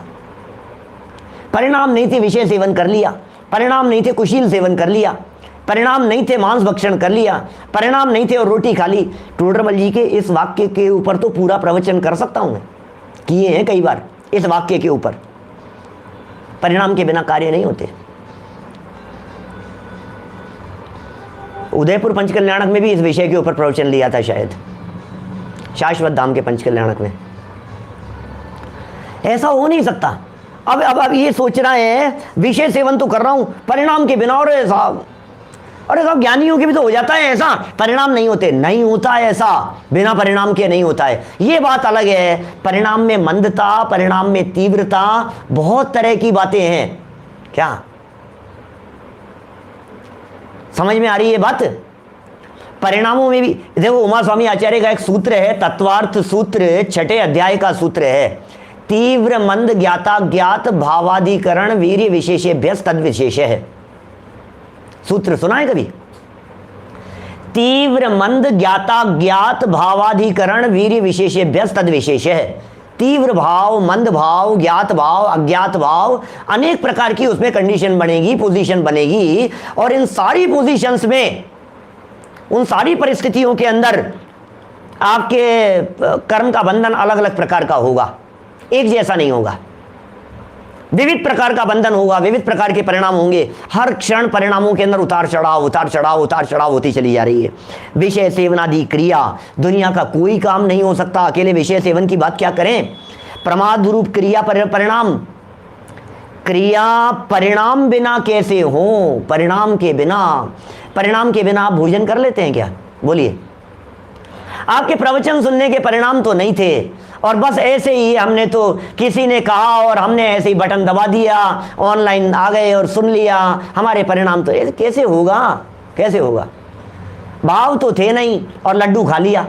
परिणाम नहीं थे, विषय सेवन कर लिया, परिणाम नहीं थे, कुशील सेवन कर लिया, परिणाम नहीं थे, मांस भक्षण कर लिया, परिणाम नहीं थे और रोटी खा ली। टोडरमल जी के इस वाक्य के ऊपर तो पूरा प्रवचन कर सकता हूं मैं, किए हैं कई बार इस वाक्य के ऊपर। परिणाम के बिना कार्य नहीं होते। उदयपुर पंचकल्याणक में भी इस विषय के ऊपर प्रवचन लिया था शायद, शाश्वत धाम के पंचकल्याणक में। ऐसा हो नहीं सकता। अब ये सोच रहा है विषय सेवन तो कर रहा हूं परिणाम के बिना, और अरे साहब ज्ञानियों के भी तो हो जाता है ऐसा, परिणाम नहीं होते। नहीं होता है ऐसा, बिना परिणाम के नहीं होता है। ये बात अलग है। परिणाम में मंदता, परिणाम में तीव्रता, बहुत तरह की बातें हैं। क्या समझ में आ रही है बात? परिणामों में भी देखो, उमा स्वामी आचार्य का एक सूत्र है, तत्वार्थ सूत्र, 6 अध्याय का सूत्र है, तीव्र मंद ज्ञाता ज्ञात भावाधिकरण वीर्य विशेषेभ्यस तद विशेष है। सूत्र सुना है कभी? तीव्र मंद ज्ञाता ज्ञात भावाधिकरण वीर्य विशेषेभ्यस तद विशेष है। तीव्र भाव, मंद भाव, ज्ञात भाव, अज्ञात भाव, अनेक प्रकार की उसमें कंडीशन बनेगी, पोजीशन बनेगी, और इन सारी पोजीशंस में, उन सारी परिस्थितियों के अंदर आपके कर्म का बंधन अलग अलग प्रकार का होगा, एक जैसा नहीं होगा। विविध प्रकार का बंधन होगा, विविध प्रकार के परिणाम होंगे। हर क्षण परिणामों के अंदर उतार चढ़ाव, उतार चढ़ाव, उतार चढ़ाव होती चली जा रही है। विषय सेवनादि क्रिया, दुनिया का कोई काम नहीं हो सकता अकेले विषय सेवन की बात क्या करें। प्रमाद रूप क्रिया परिणाम, क्रिया परिणाम बिना कैसे हो? परिणाम के बिना आप भोजन कर लेते हैं क्या? बोलिए। आपके प्रवचन सुनने के परिणाम तो नहीं थे, और बस ऐसे ही हमने तो किसी ने कहा और हमने ऐसे ही बटन दबा दिया, ऑनलाइन आ गए और सुन लिया, हमारे परिणाम तो कैसे होगा? कैसे होगा? भाव तो थे नहीं और लड्डू खा लिया,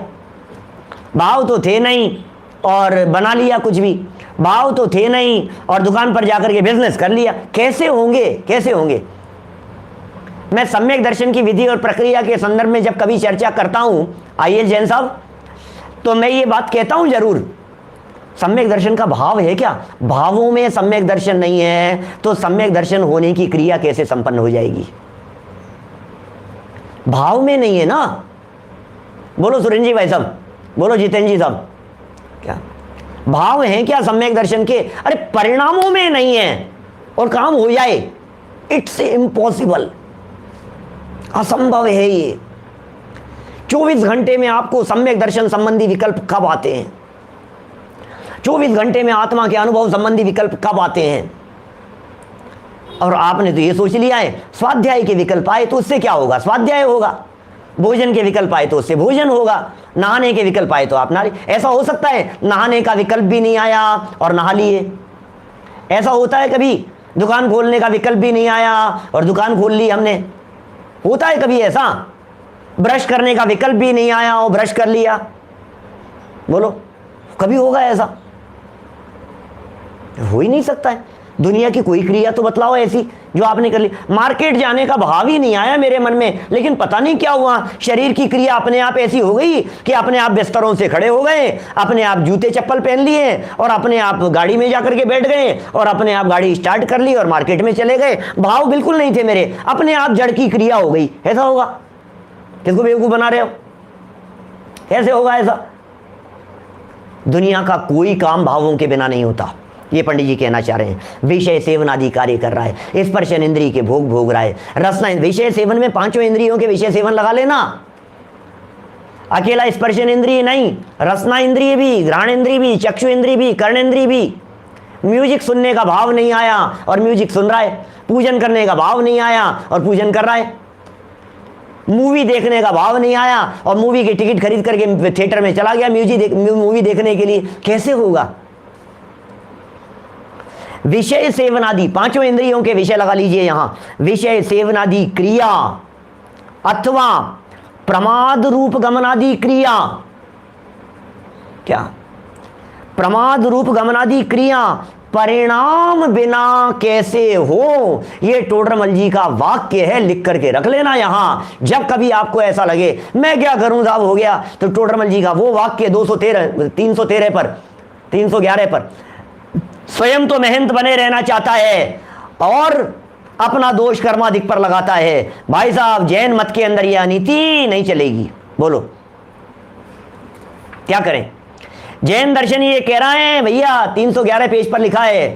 भाव तो थे नहीं और बना लिया कुछ भी, भाव तो थे नहीं और दुकान पर जाकर के बिजनेस कर लिया। कैसे होंगे? कैसे होंगे? मैं सम्यक दर्शन की विधि और प्रक्रिया के संदर्भ में जब कभी चर्चा करता हूं आईएएस जैन साहब, तो मैं ये बात कहता हूं जरूर, सम्यक दर्शन का भाव है क्या? भावों में सम्यक दर्शन नहीं है तो सम्यक दर्शन होने की क्रिया कैसे संपन्न हो जाएगी? भाव में नहीं है ना। बोलो सुरेंद्र जी भाई साहब, बोलो जितेंद्र जी साहब, क्या भाव है क्या सम्यक दर्शन के? अरे परिणामों में नहीं है और काम हो जाए, इट्स इम्पॉसिबल, असंभव है ये। 24 घंटे में आपको सम्यक दर्शन संबंधी विकल्प कब आते हैं? 24 घंटे में आत्मा के अनुभव संबंधी विकल्प कब आते हैं? और आपने तो ये सोच लिया है स्वाध्याय के विकल्प आए तो उससे क्या होगा? स्वाध्याय होगा। भोजन के विकल्प आए तो उससे भोजन होगा। नहाने के विकल्प आए तो आप नहा। ऐसा हो सकता है नहाने का विकल्प भी नहीं आया और नहा लिए? ऐसा होता है कभी दुकान खोलने का विकल्प भी नहीं आया और दुकान खोल ली हमने? होता है कभी ऐसा? ब्रश करने का विकल्प भी नहीं आया और ब्रश कर लिया? बोलो कभी होगा ऐसा? हो ही नहीं सकता है। दुनिया की कोई क्रिया तो बतलाओ ऐसी जो आपने कर ली। मार्केट जाने का भाव ही नहीं आया मेरे मन में, लेकिन पता नहीं क्या हुआ, शरीर की क्रिया अपने आप ऐसी हो गई कि अपने आप बिस्तरों से खड़े हो गए, अपने आप जूते चप्पल पहन लिए और अपने आप गाड़ी में जाकर के बैठ गए और अपने आप गाड़ी स्टार्ट कर ली और मार्केट में चले गए। भाव बिल्कुल नहीं थे मेरे, अपने आप जड़ की क्रिया हो गई। ऐसा होगा? किसको बेवकूफ बना रहे हो? कैसे होगा ऐसा? दुनिया का कोई काम भावों के बिना नहीं होता, ये पंडित जी कहना चाह रहे हैं। विषय सेवन आदि कार्य कर रहा है, स्पर्शन इंद्रिय के भोग भोग रहा है, रसना। विषय सेवन में पांचों इंद्रियों के विषय सेवन लगा लेना। अकेला स्पर्शन इंद्रिय नहीं, रसना इंद्रिय भी, घ्राण इंद्रिय भी, चक्षु इंद्रिय भी, कर्ण इंद्रिय भी। म्यूजिक सुनने का भाव नहीं आया और म्यूजिक सुन रहा है, पूजन करने का भाव नहीं आया और पूजन कर रहा है, मूवी देखने का भाव नहीं आया और मूवी की टिकट खरीद करके थिएटर में चला गया मूवी देखने के लिए। कैसे होगा? विषय सेवनादि, पांचों इंद्रियों के विषय लगा लीजिए यहां। विषय सेवनादि क्रिया अथवा प्रमाद रूप गमनादि क्रिया। क्या? प्रमाद रूप गमनादि क्रिया परिणाम बिना कैसे हो? ये टोडरमल जी का वाक्य है, लिख करके रख लेना यहां। जब कभी आपको ऐसा लगे मैं क्या करूं साहब हो गया, तो टोडरमल जी का वो वाक्य 311 पर, स्वयं तो मेहनत बने रहना चाहता है और अपना दोष कर्माधिक पर लगाता है। भाई साहब जैन मत के अंदर यह नीति नहीं चलेगी। बोलो क्या करें? जैन दर्शन ये कह रहा है भैया 311 पेज पर लिखा है,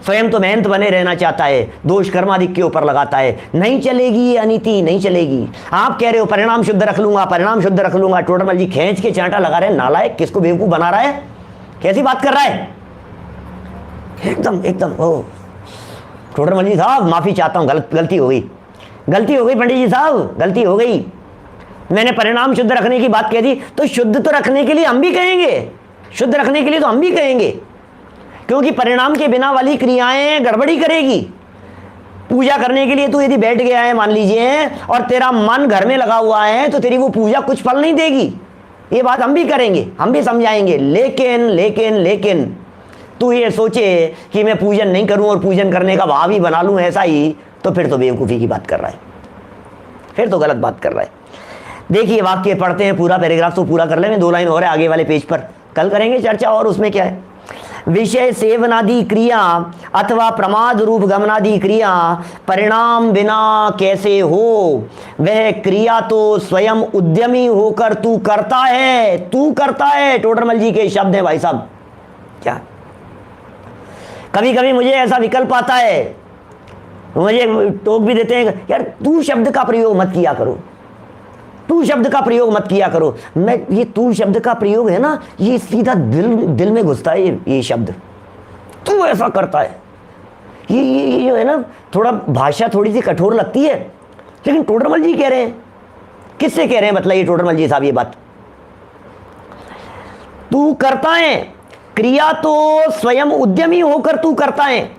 स्वयं तो महंत बने रहना चाहता है, दोष कर्माधिक के ऊपर लगाता है। नहीं चलेगी ये अनीति, नहीं चलेगी। आप कह रहे हो परिणाम शुद्ध रख लूंगा, परिणाम शुद्ध रख लूंगा। टोडरमल जी खींच के चांटा लगा रहे हैं। नालायक, किसको बेवकूफ बना रहा है, कैसी बात कर रहा है, एकदम एकदम। ओ टोडरमल जी साहब माफी चाहता हूं, गलती हो गई, गलती हो गई पंडित जी साहब, गलती हो गई। मैंने परिणाम शुद्ध रखने की बात कह दी, तो शुद्ध तो रखने के लिए हम भी कहेंगे, शुद्ध रखने के लिए तो हम भी कहेंगे, क्योंकि परिणाम के बिना वाली क्रियाएं गड़बड़ी करेगी। पूजा करने के लिए तू यदि बैठ गया है मान लीजिए, और तेरा मन घर में लगा हुआ है, तो तेरी वो पूजा कुछ फल नहीं देगी। ये बात हम भी करेंगे, हम भी समझाएंगे। लेकिन लेकिन लेकिन तू ये सोचे कि मैं पूजन नहीं करूं और पूजन करने का भाव ही बना लूं ऐसा ही, तो फिर तो बेवकूफ़ी की बात कर रहा है, फिर तो गलत बात कर रहा है। देखिए वाक्य पढ़ते हैं, पूरा पैराग्राफ तो पूरा कर लेंगे, 2 लाइन और है आगे वाले पेज पर, कल करेंगे चर्चा। और उसमें क्या है, विषय सेवनादि क्रिया अथवा प्रमाद रूप गमनादि क्रिया परिणाम बिना कैसे हो, वह क्रिया तो स्वयं उद्यमी होकर तू करता है, तू करता है। टोडरमल जी के शब्द हैं भाई साहब। क्या कभी कभी मुझे ऐसा विकल्प आता है, मुझे टोक भी देते हैं, यार तू शब्द का प्रयोग मत किया करो, तू शब्द का प्रयोग मत किया करो। मैं ये तू शब्द का प्रयोग है ना, ये सीधा दिल में घुसता है। ये शब्द तू ऐसा करता है, ये जो है ना, थोड़ा भाषा थोड़ी सी कठोर लगती है, लेकिन टोडरमल जी कह रहे हैं। किससे कह रहे हैं बताइए टोडरमल जी साहब ये बात? तू करता है, क्रिया तो स्वयं उद्यमी होकर तू करता है,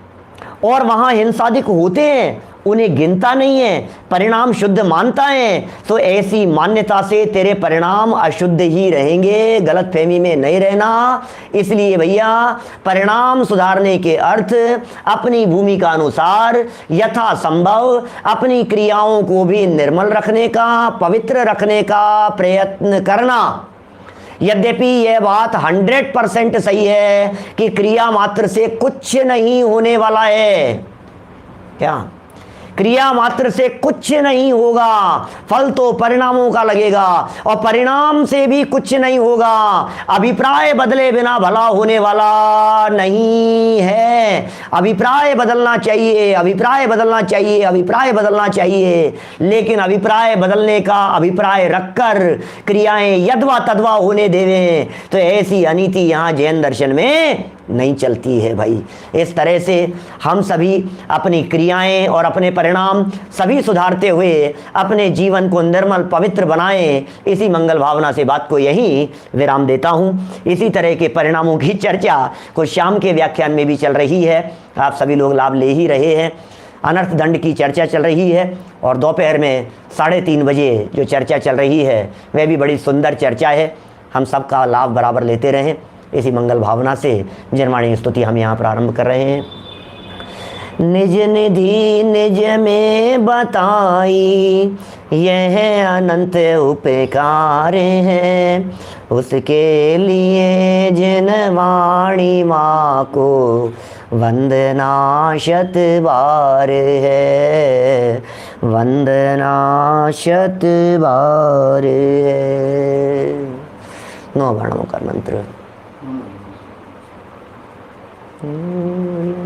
और वहां हिंसादिक होते हैं उन्हें गिनता नहीं है, परिणाम शुद्ध मानता है। तो ऐसी मान्यता से तेरे परिणाम अशुद्ध ही रहेंगे, गलत फहमी में नहीं रहना। इसलिए भैया परिणाम सुधारने के अर्थ अपनी भूमिका अनुसार यथा संभव अपनी क्रियाओं को भी निर्मल रखने का, पवित्र रखने का प्रयत्न करना। यद्यपि यह बात 100% सही है कि क्रिया मात्र से कुछ नहीं होने वाला है। क्या क्रिया मात्र से कुछ नहीं होगा, फल तो परिणामों का लगेगा, और परिणाम से भी कुछ नहीं होगा। अभिप्राय बदले बिना भला होने वाला नहीं है। अभिप्राय बदलना चाहिए, अभिप्राय बदलना चाहिए, अभिप्राय बदलना चाहिए, लेकिन अभिप्राय बदलने का अभिप्राय रखकर क्रियाएं यदवा तदवा होने देवें, तो ऐसी अनीति यहाँ जैन दर्शन में नहीं चलती है भाई। इस तरह से हम सभी अपनी क्रियाएं और अपने परिणाम सभी सुधारते हुए अपने जीवन को निर्मल पवित्र बनाएं, इसी मंगल भावना से बात को यहीं विराम देता हूं। इसी तरह के परिणामों की चर्चा कुछ शाम के व्याख्यान में भी चल रही है, आप सभी लोग लाभ ले ही रहे हैं। अनर्थ दंड की चर्चा चल रही है, और दोपहर में 3:30 बजे जो चर्चा चल रही है वह भी बड़ी सुंदर चर्चा है। हम सबका लाभ बराबर लेते रहें, इसी मंगल भावना से जनवाणी स्तुति हम यहाँ प्रारंभ कर रहे हैं। निज निधि निज में बताई यह अनंत उपकार है, उसके लिए जनवाणी माँ को वंदना शत बार है, वंदना शत बार है। 9 वर्णों का मंत्र। Mm-hmm.